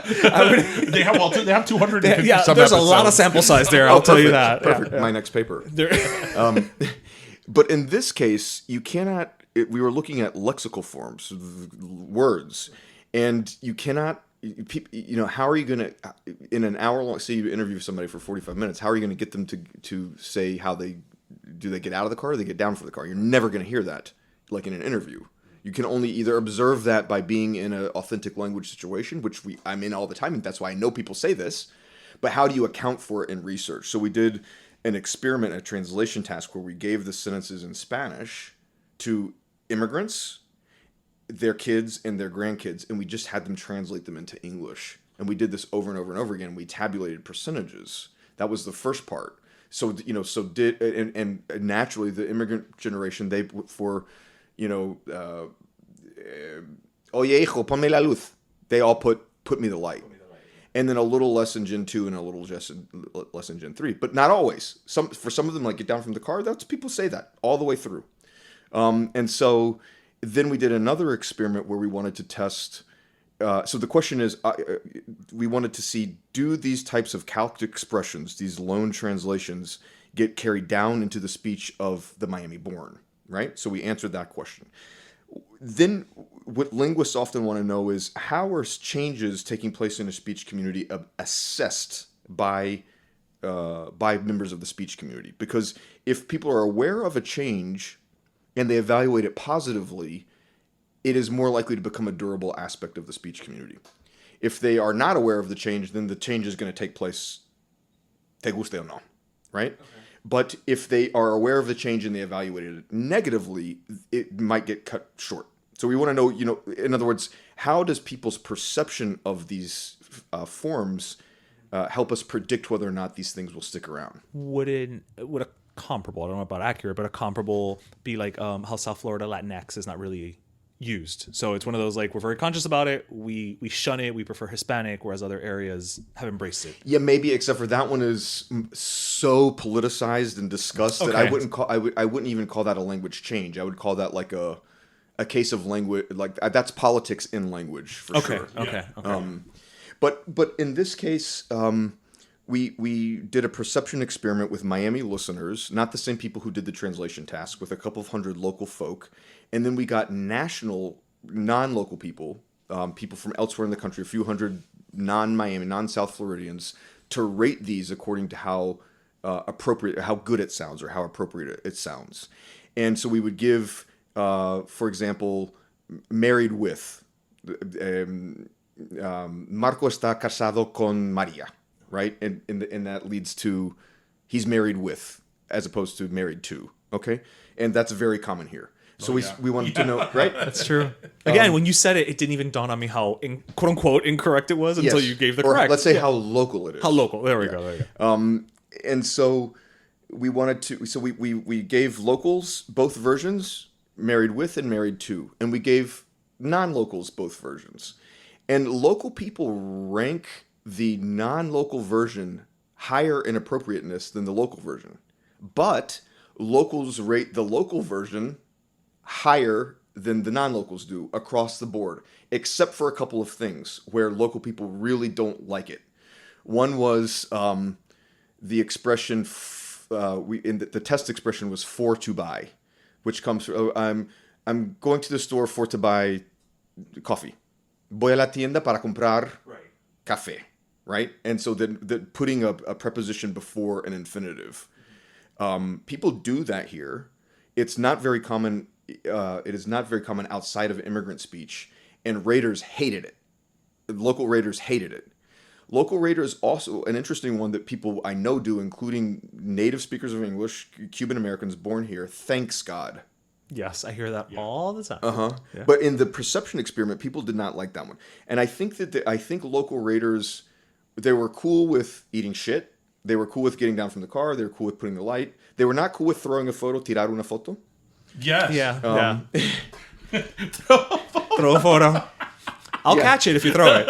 They have 250 yeah, some there's episodes. a lot of sample size there. I'll tell you that. Perfect. Yeah. My next paper. There- But in this case, you cannot. We were looking at lexical forms, words, and you cannot. How are you going to, in an hour long? Say you interview somebody for 45 minutes. How are you going to get them to say how they get out of the car or they get down from the car? You're never going to hear that, like in an interview. You can only either observe that by being in an authentic language situation, which I'm in all the time, and that's why I know people say this. But how do you account for it in research? So we did an experiment, a translation task, where we gave the sentences in Spanish to immigrants, their kids, and their grandkids, and we just had them translate them into English. And we did this over and over and over again. We tabulated percentages. That was the first part. So and naturally the immigrant generation, oye hijo, ponme la luz. They all put me the light. And then a little less in Gen 2 and a little less in Gen 3. But not always. For some of them, like get down from the car, that's people say that all the way through. And so then we did another experiment where we wanted to test. So the question is, we wanted to see, do these types of calqued expressions, these loan translations, get carried down into the speech of the Miami-born, right? So we answered that question. Then what linguists often want to know is, how are changes taking place in a speech community assessed by members of the speech community? Because if people are aware of a change and they evaluate it positively, it is more likely to become a durable aspect of the speech community. If they are not aware of the change, then the change is going to take place, te guste o no, right? Okay. But if they are aware of the change and they evaluate it negatively, it might get cut short. So we want to know, in other words, how does people's perception of these forms help us predict whether or not these things will stick around? Would a comparable, I don't know about accurate, but a comparable be like how South Florida Latinx is not really used. So it's one of those, like, we're very conscious about it. We shun it. We prefer Hispanic, whereas other areas have embraced it. Yeah, maybe, except for that one is so politicized and discussed that I wouldn't even call that a language change. I would call that like a case of language, like that's politics in language for sure. Okay. But in this case, we did a perception experiment with Miami listeners, not the same people who did the translation task, with a couple of hundred local folk. And then we got national, non-local people, people from elsewhere in the country, a few hundred non-Miami, non-South Floridians, to rate these according to how appropriate, how good it sounds, or how appropriate it sounds. And so we would give, for example, married with, Marco está casado con María, right? And that leads to he's married with, as opposed to married to, okay? And that's very common here. So we wanted to know, right? That's true. Again, when you said it, it didn't even dawn on me how, quote unquote, incorrect it was until you gave the correct. Or let's say how local it is. How local. There we go. And so we wanted to, so we gave locals both versions, married with and married to. And we gave non-locals both versions. And local people rank the non-local version higher in appropriateness than the local version. But locals rate the local version higher than the non-locals do across the board, except for a couple of things where local people really don't like it. One was the expression, the test expression was for to buy, which comes from, I'm going to the store for to buy coffee. Voy a la tienda para comprar café, right? And so then putting a preposition before an infinitive. People do that here. It's not very common. It is not very common outside of immigrant speech, and raters hated it. Local raters hated it. Local raters also an interesting one that people I know do, including native speakers of English, Cuban Americans born here. Thanks God. Yes, I hear that all the time. Yeah. But in the perception experiment, people did not like that one. And I think that I think local raters, they were cool with eating shit. They were cool with getting down from the car. They were cool with putting the light. They were not cool with throwing a photo, tirar una foto. Yes. Yeah. Throw a photo. I'll catch it if you throw it.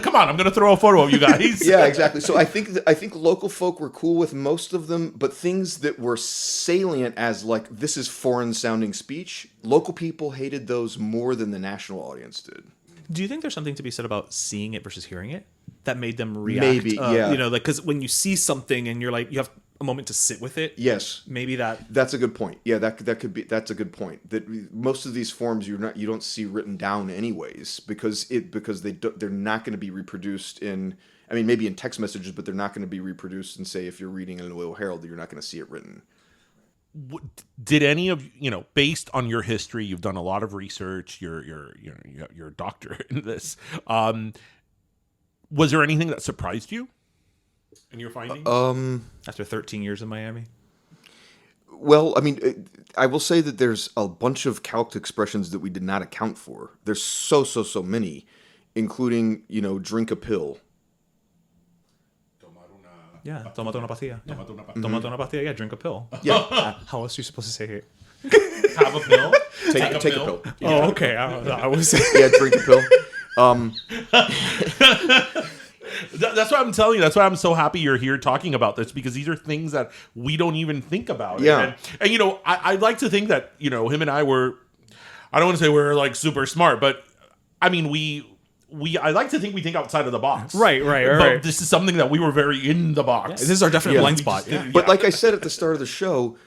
Come on, I'm going to throw a photo of you guys. Yeah, exactly. So I think local folk were cool with most of them, but things that were salient as like this is foreign sounding speech, local people hated those more than the national audience did. Do you think there's something to be said about seeing it versus hearing it that made them react? Maybe, yeah. You know, like because when you see something and you're like, you have a moment to sit with it. Yes, Maybe that's a good point. Yeah, that could be. That's a good point. That most of these forms you don't see written down anyways because they're not going to be reproduced in. I mean, maybe in text messages, but they're not going to be reproduced. And say if you're reading a Louisville Herald, you're not going to see it written. Did any of based on your history, you've done a lot of research. You're a doctor in this. Was there anything that surprised you in your findings? after 13 years in Miami. Well, I mean, I will say that there's a bunch of calc expressions that we did not account for. There's so many, including drink a pill. Yeah, tomate una pastilla. Yeah. Mm-hmm. Tomate una pastilla. Yeah, drink a pill. Yeah, How else are you supposed to say it? Have a pill. take a pill. Oh, okay. I was. Yeah, drink a pill. That's why I'm telling you. That's why I'm so happy you're here talking about this, because these are things that we don't even think about. Yeah. And I like to think that, him and I were, I don't want to say we're like super smart, but I mean, I like to think we think outside of the box. Right. But this is something that we were very in the box. Yeah, this is our definite blind spot. But like I said at the start of the show,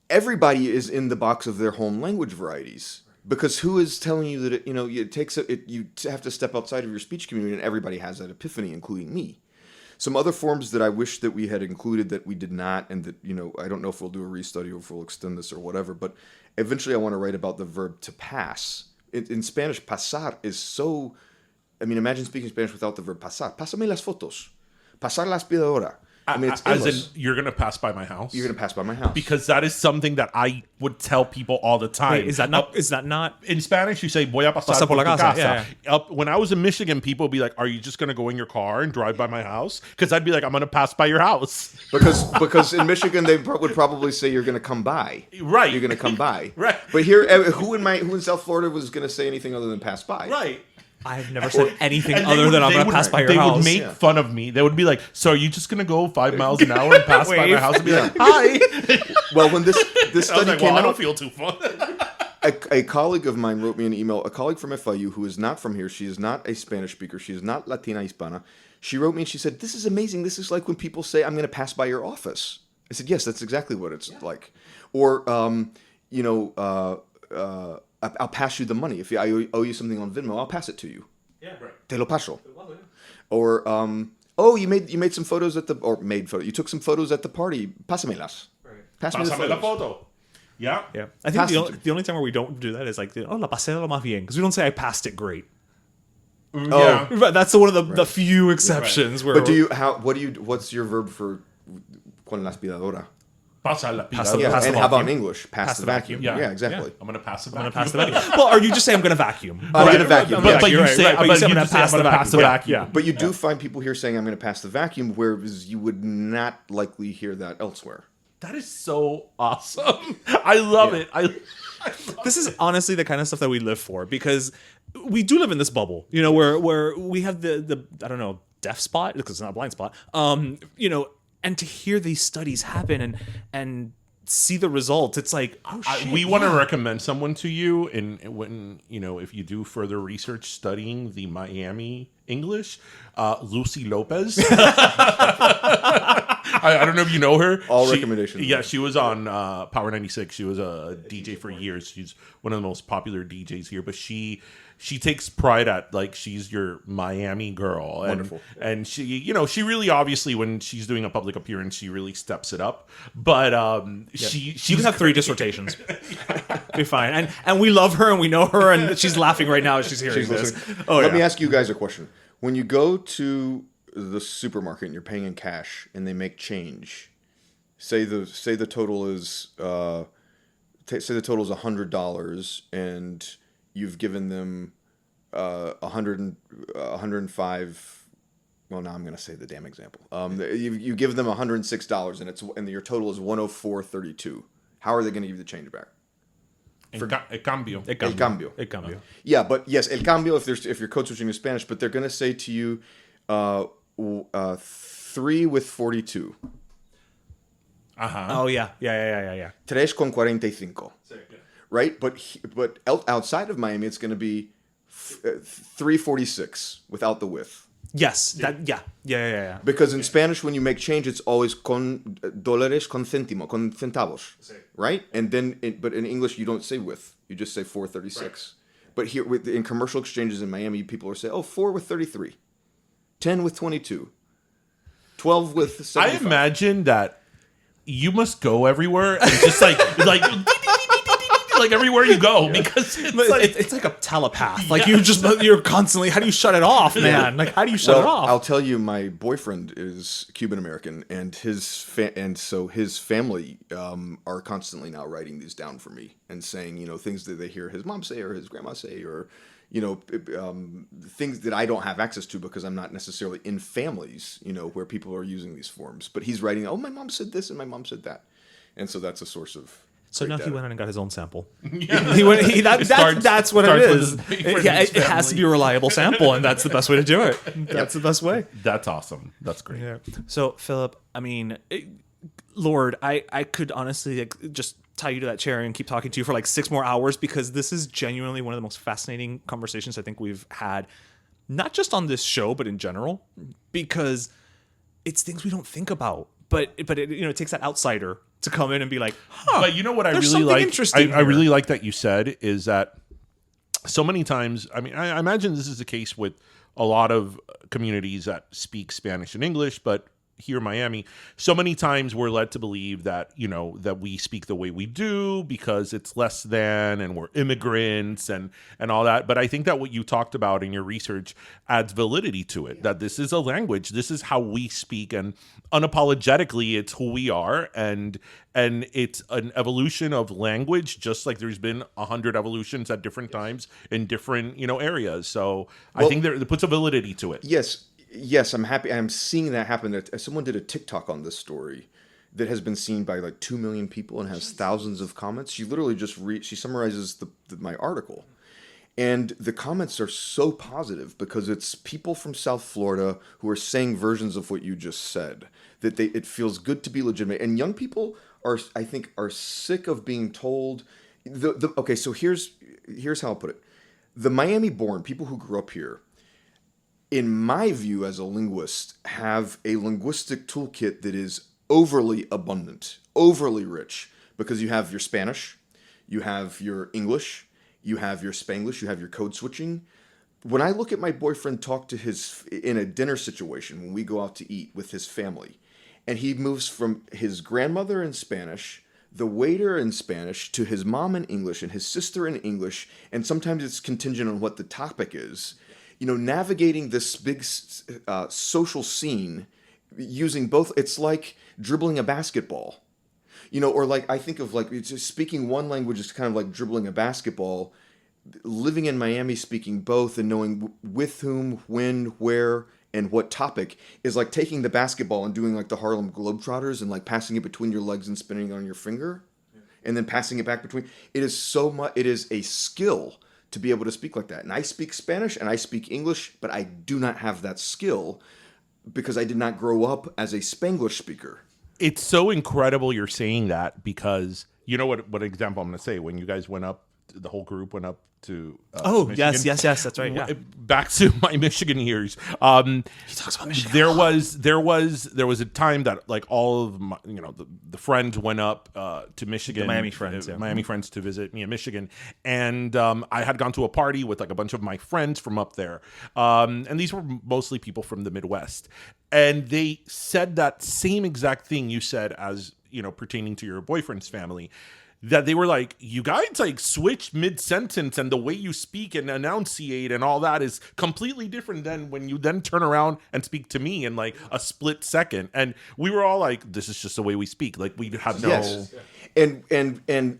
everybody is in the box of their home language varieties. Because who is telling you that you have to step outside of your speech community, and everybody has that epiphany, including me. Some other forms that I wish that we had included that we did not, and that I don't know if we'll do a restudy or if we'll extend this or whatever. But eventually, I want to write about the verb to pass. In Spanish, pasar is so. I mean, imagine speaking Spanish without the verb pasar. Pásame las fotos. Pasar la aspiradora. I mean, it's as endless. in, you're going to pass by my house? You're going to pass by my house. Because that is something that I would tell people all the time. Wait, is that not? In Spanish, you say, voy a pasar por la tu casa. casa. Yeah. When I was in Michigan, people would be like, are you just going to go in your car and drive by my house? Because I'd be like, I'm going to pass by your house. Because in Michigan, they would probably say you're going to come by. Right. You're going to come by. Right. But here, who in South Florida was going to say anything other than pass by? Right. I've never said anything other than I'm going to pass by your house. They would make fun of me. They would be like, so are you just going to go 5 miles an hour and pass by my house and be like, hi? Well, when this I was study like, came well, I don't out, feel too fun. a colleague of mine wrote me an email, a colleague from FIU who is not from here. She is not a Spanish speaker. She is not Latina Hispana. She wrote me and she said, this is amazing. This is like when people say, I'm going to pass by your office. I said, yes, that's exactly what it's like. Or, I'll pass you the money. If I owe you something on Venmo, I'll pass it to you. Yeah, right. Te lo paso. Or, you made some photos you took some photos at the party. Pásamelas. Right. Pass me the Pásame la photos. foto. Yeah. Yeah, I think the only time where we don't do that is like, la pasé lo más bien, because we don't say I passed it great. Yeah. But that's one of the few exceptions where. But what's your verb for con la aspiradora? Pasa la Pass the- aspiradora. Yeah, pass and the how about in vacuum. English? Pass the vacuum. vacuum. Yeah. Yeah, exactly. I'm going to pass the I'm vacuum. gonna pass the vacuum. Well, or you just say I'm gonna vacuum. I'm going to vacuum. But yes. you you're say, right, but you say I'm gonna pass the vacuum. vacuum. But you do find people here saying I'm going to pass the vacuum, whereas you would not likely hear that elsewhere. That is so awesome. I love it. This is honestly the kind of stuff that we live for, because we do live in this bubble, where we have the I don't know, deaf spot, because it's not a blind spot, and to hear these studies happen and see the results, it's like, oh shit. We want to recommend someone to you, and when if you do further research studying the Miami English, Lucy Lopez. I don't know if you know her. All recommendations. Yeah, she was on Power 96. She was a DJ for years. She's one of the most popular DJs here. But she takes pride at, like, she's your Miami girl. And, Wonderful. And she really, obviously, when she's doing a public appearance, she really steps it up. But she can have 3 dissertations. Be fine. And we love her and we know her, and she's laughing right now as she's hearing this. Let me ask you guys a question. When you go to the supermarket and you're paying in cash and they make change, say the total is $100 and you've given them 105. Well, now I'm going to say the damn example. You give them $106 and your total is 104.32. How are they going to give you the change back? El cambio. El cambio. El cambio. Yeah, but yes, el cambio if you're code switching to Spanish, but they're going to say to you 3 with 42. Oh yeah. Tres con 45. Right? But outside of Miami, it's going to be 346 without the with. Yes. Yeah. Because in Spanish, when you make change, it's always con dólares con céntimo, con centavos, right? And then, but in English, you don't say with, you just say 436. Right. But here, in commercial exchanges in Miami, people are saying, 4 with 33, 10 with 22, 12 with 75. I imagine that you must go everywhere and just like everywhere you go, because it's like a telepath. Like you're constantly. How do you shut it off, man? Like how do you shut it off? I'll tell you, my boyfriend is Cuban American, and so his family are constantly now writing these down for me and saying, things that they hear his mom say or his grandma say, or things that I don't have access to because I'm not necessarily in families, where people are using these forms. But he's writing, my mom said this and my mom said that, and so that's a source of. So now he went on and got his own sample. Yeah. That's what it is. It has to be a reliable sample, and that's the best way to do it. That's the best way. That's awesome. That's great. Yeah. So, Phillip, I mean, Lord, I could honestly just tie you to that chair and keep talking to you for like 6 more hours, because this is genuinely one of the most fascinating conversations I think we've had, not just on this show, but in general, because it's things we don't think about. But it takes that outsider to come in and be like, but you know what I really like? I really like that you said is that so many times, I mean, I imagine this is the case with a lot of communities that speak Spanish and English, but here in Miami, so many times we're led to believe that, that we speak the way we do because it's less than, and we're immigrants and all that. But I think that what you talked about in your research adds validity to it, that this is a language, this is how we speak, and unapologetically it's who we are, and it's an evolution of language, just like there's been 100 evolutions at different times in different, areas. So I think there puts a validity to it. Yes, I'm happy. I'm seeing that happen. Someone did a TikTok on this story that has been seen by like 2 million people and has thousands of comments. She literally just she summarizes my article, and the comments are so positive because it's people from South Florida who are saying versions of what you just said, that it feels good to be legitimate. And young people are sick of being told. Okay, so here's how I'll put it: the Miami-born people who grew up here, in my view as a linguist, have a linguistic toolkit that is overly abundant, overly rich, because you have your Spanish, you have your English, you have your Spanglish, you have your code switching. When I look at my boyfriend talk to in a dinner situation, when we go out to eat with his family, and he moves from his grandmother in Spanish, the waiter in Spanish, to his mom in English and his sister in English, and sometimes it's contingent on what the topic is. Navigating this big social scene using both, it's like dribbling a basketball, or like I think of like speaking one language is kind of like dribbling a basketball. Living in Miami, speaking both and knowing with whom, when, where, and what topic is like taking the basketball and doing like the Harlem Globetrotters and like passing it between your legs and spinning it on your finger, and then passing it back between. It is so much. It is a skill to be able to speak like that. And I speak Spanish and I speak English, but I do not have that skill because I did not grow up as a Spanglish speaker. It's so incredible you're saying that, because you know what example I'm going to say. When you guys went up the whole group went up to Oh, to Michigan. yes, that's right. Yeah. Back to my Michigan years. He talks about Michigan. There was a time that like all of my, the friends went up to Michigan, The Miami friends, yeah. Miami friends to visit me in Michigan, and I had gone to a party with like a bunch of my friends from up there, and these were mostly people from the Midwest, and they said that same exact thing you said as pertaining to your boyfriend's family. That they were like, you guys like switch mid-sentence and the way you speak and enunciate and all that is completely different than when you then turn around and speak to me in like a split second. And we were all like, this is just the way we speak. Like we have no... Yes. And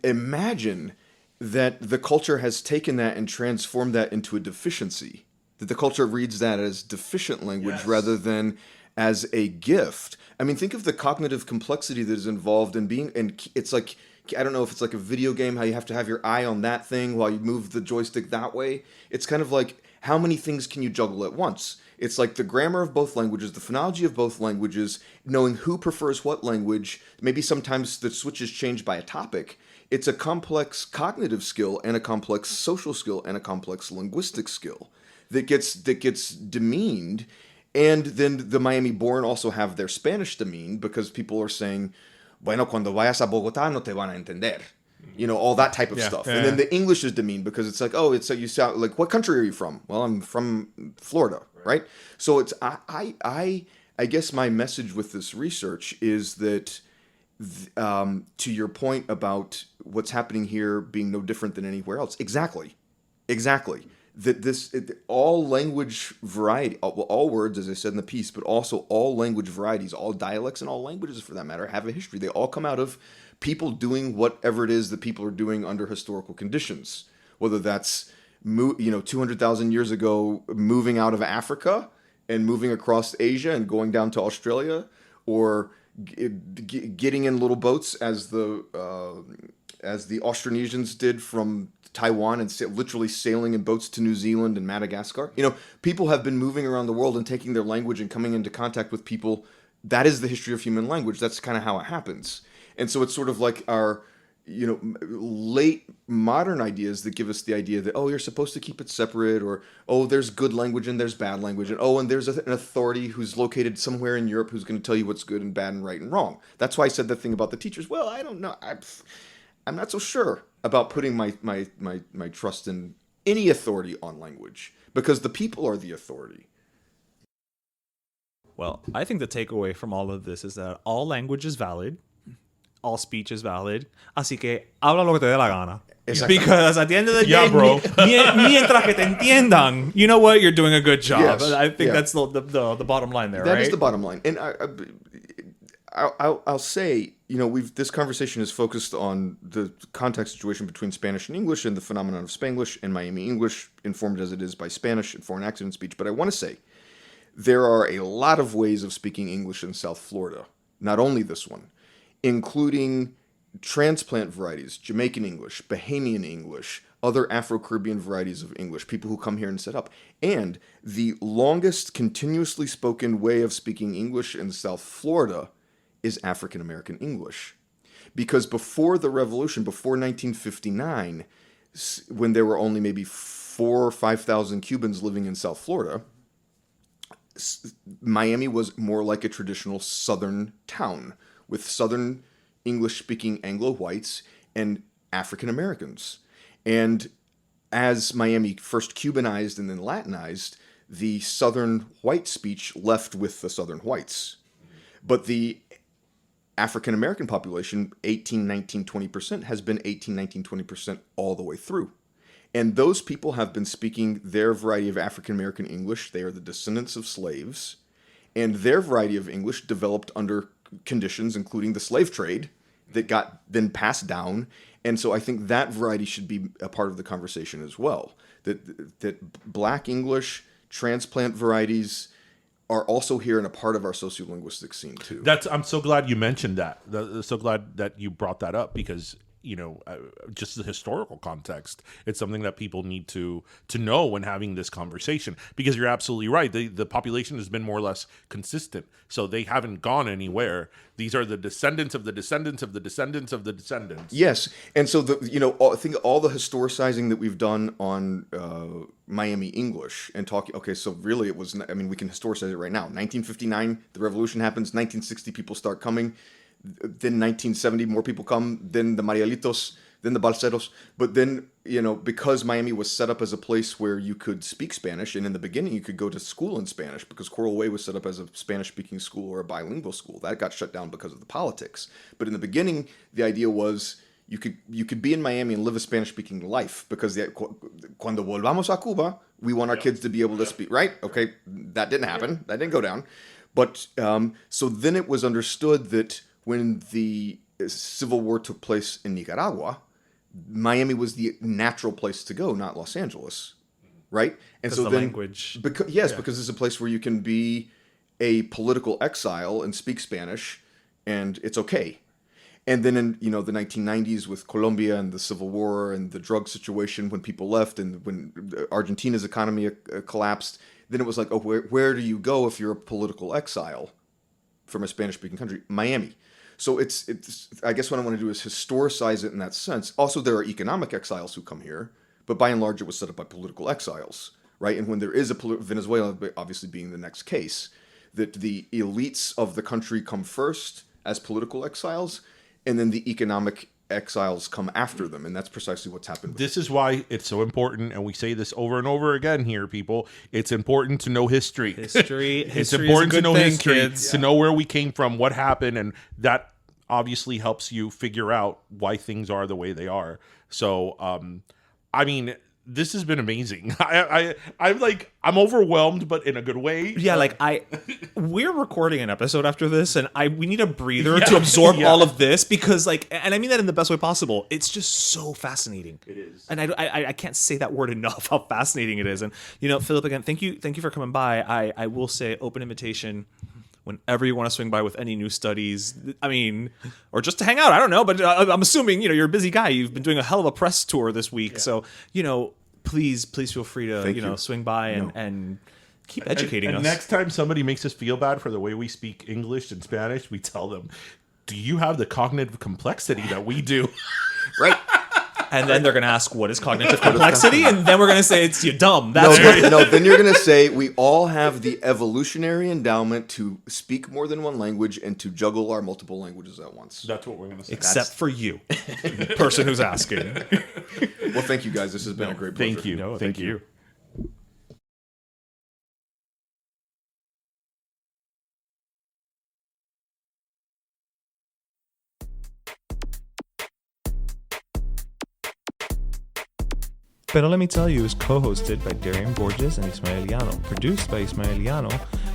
imagine that the culture has taken that and transformed that into a deficiency. That the culture reads that as deficient language rather than as a gift. I mean, think of the cognitive complexity that is involved in being... And it's like... I don't know if it's like a video game, how you have to have your eye on that thing while you move the joystick that way. It's kind of like, how many things can you juggle at once? It's like the grammar of both languages, the phonology of both languages, knowing who prefers what language. Maybe sometimes the switch is changed by a topic. It's a complex cognitive skill and a complex social skill and a complex linguistic skill that gets demeaned. And then the Miami-born also have their Spanish demeaned because people are saying, bueno, cuando vayas a Bogotá no te van a entender. All that type of stuff. And then the English is demeaned because it's like, you sound like, what country are you from? Well, I'm from Florida, right? So it's, I guess my message with this research is that, to your point about what's happening here being no different than anywhere else. Exactly. That all language variety, all words, as I said in the piece, but also all language varieties, all dialects and all languages for that matter, have a history. They all come out of people doing whatever it is that people are doing under historical conditions. Whether that's 200,000 years ago, moving out of Africa and moving across Asia and going down to Australia, or getting in little boats as the Austronesians did from Taiwan and literally sailing in boats to New Zealand and Madagascar. People have been moving around the world and taking their language and coming into contact with people. That is the history of human language. That's kind of how it happens. And so it's sort of like our, late modern ideas that give us the idea that, you're supposed to keep it separate, or, there's good language and there's bad language, and and there's an authority who's located somewhere in Europe who's going to tell you what's good and bad and right and wrong. That's why I said that thing about the teachers. Well, I don't know. I'm not so sure about putting my trust in any authority on language, because the people are the authority. Well, I think the takeaway from all of this is that all language is valid, all speech is valid, así que habla lo que te dé la gana. Exactly. Because at the end of the day, Yeah, bro. mientras que te entiendan, you know what? You're doing a good job. Yes. I think that's the bottom line there, That right? is the bottom line. And I'll say, this conversation is focused on the context situation between Spanish and English and the phenomenon of Spanglish and Miami English, informed as it is by Spanish and foreign accident speech. But I want to say there are a lot of ways of speaking English in South Florida, not only this one, including transplant varieties, Jamaican English, Bahamian English, other Afro-Caribbean varieties of English, people who come here and set up. And the longest continuously spoken way of speaking English in South Florida is African American English. Because before the revolution, before 1959, when there were only maybe 4,000 or 5,000 Cubans living in South Florida, Miami was more like a traditional southern town with southern English-speaking Anglo-whites and African Americans. And as Miami first Cubanized and then Latinized, the southern white speech left with the southern whites. But the African American population, 18, 19, 20%, has been 18, 19, 20% all the way through. And those people have been speaking their variety of African American English. They are the descendants of slaves. And their variety of English developed under conditions, including the slave trade, that got then passed down. And so I think that variety should be a part of the conversation as well. That Black English, transplant varieties are also here and a part of our sociolinguistic scene too. I'm so glad you mentioned that. So glad that you brought that up, because just the historical context. It's something that people need to know when having this conversation, because you're absolutely right. The population has been more or less consistent, so they haven't gone anywhere. These are the descendants of the descendants of the descendants of the descendants. Yes, and so I think all the historicizing that we've done on Miami English and talking. Okay, so really it was. I mean, we can historicize it right now. 1959, the revolution happens. 1960, people start coming. Then 1970, more people come. Then the Marielitos. Then the Balseros. But then, because Miami was set up as a place where you could speak Spanish, and in the beginning you could go to school in Spanish, because Coral Way was set up as a Spanish-speaking school or a bilingual school. That got shut down because of the politics. But in the beginning, the idea was you could be in Miami and live a Spanish-speaking life, because cuando volvamos a Cuba, we want our kids to be able to speak, right? Okay, that didn't happen. That didn't go down. But so then it was understood that when the Civil War took place in Nicaragua, Miami was the natural place to go, not Los Angeles, right? And so the then, language. because it's a place where you can be a political exile and speak Spanish, and it's okay. And then in the 1990s with Colombia and the Civil War and the drug situation, when people left and when Argentina's economy collapsed, then it was like, oh, where do you go if you're a political exile from a Spanish-speaking country? Miami. So it's I guess what I want to do is historicize it in that sense. Also, there are economic exiles who come here, but by and large, it was set up by political exiles, right? And when there is Venezuela, obviously being the next case, that the elites of the country come first as political exiles, and then the economic exiles come after them, and that's precisely what's happened. This is why it's so important, and we say this over and over again here, people. It's important to know history. It's important to know history, kids. to know where we came from, what happened, and that obviously helps you figure out why things are the way they are. So, I mean, this has been amazing. I'm overwhelmed, but in a good way. Yeah, we're recording an episode after this, and we need a breather to absorb all of this, because and I mean that in the best way possible. It's just so fascinating. It is, and I can't say that word enough. How fascinating it is. And Phillip, again, thank you for coming by. I will say, open invitation whenever you want to swing by with any new studies. I mean, or just to hang out. I don't know, but I'm assuming you're a busy guy. You've been doing a hell of a press tour this week, so please feel free to swing by and keep educating us. Next time somebody makes us feel bad for the way we speak English and Spanish, we tell them, "Do you have the cognitive complexity that we do?" Right. And then they're going to ask, what is cognitive complexity? And then we're going to say, it's you're dumb. No, then you're going to say, we all have the evolutionary endowment to speak more than one language and to juggle our multiple languages at once. That's what we're going to say. Except for you, person who's asking. Well, thank you, guys. This has been a great pleasure. Thank you. No, thank you. Pero Let Me Tell You is co-hosted by Darian Borges and Ismaeliano, produced by Ismaeliano,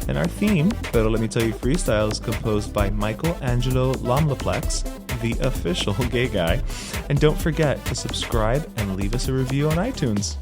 and our theme, Pero Let Me Tell You Freestyle, is composed by Michael Angelo Lamleplex, the official gay guy. And don't forget to subscribe and leave us a review on iTunes.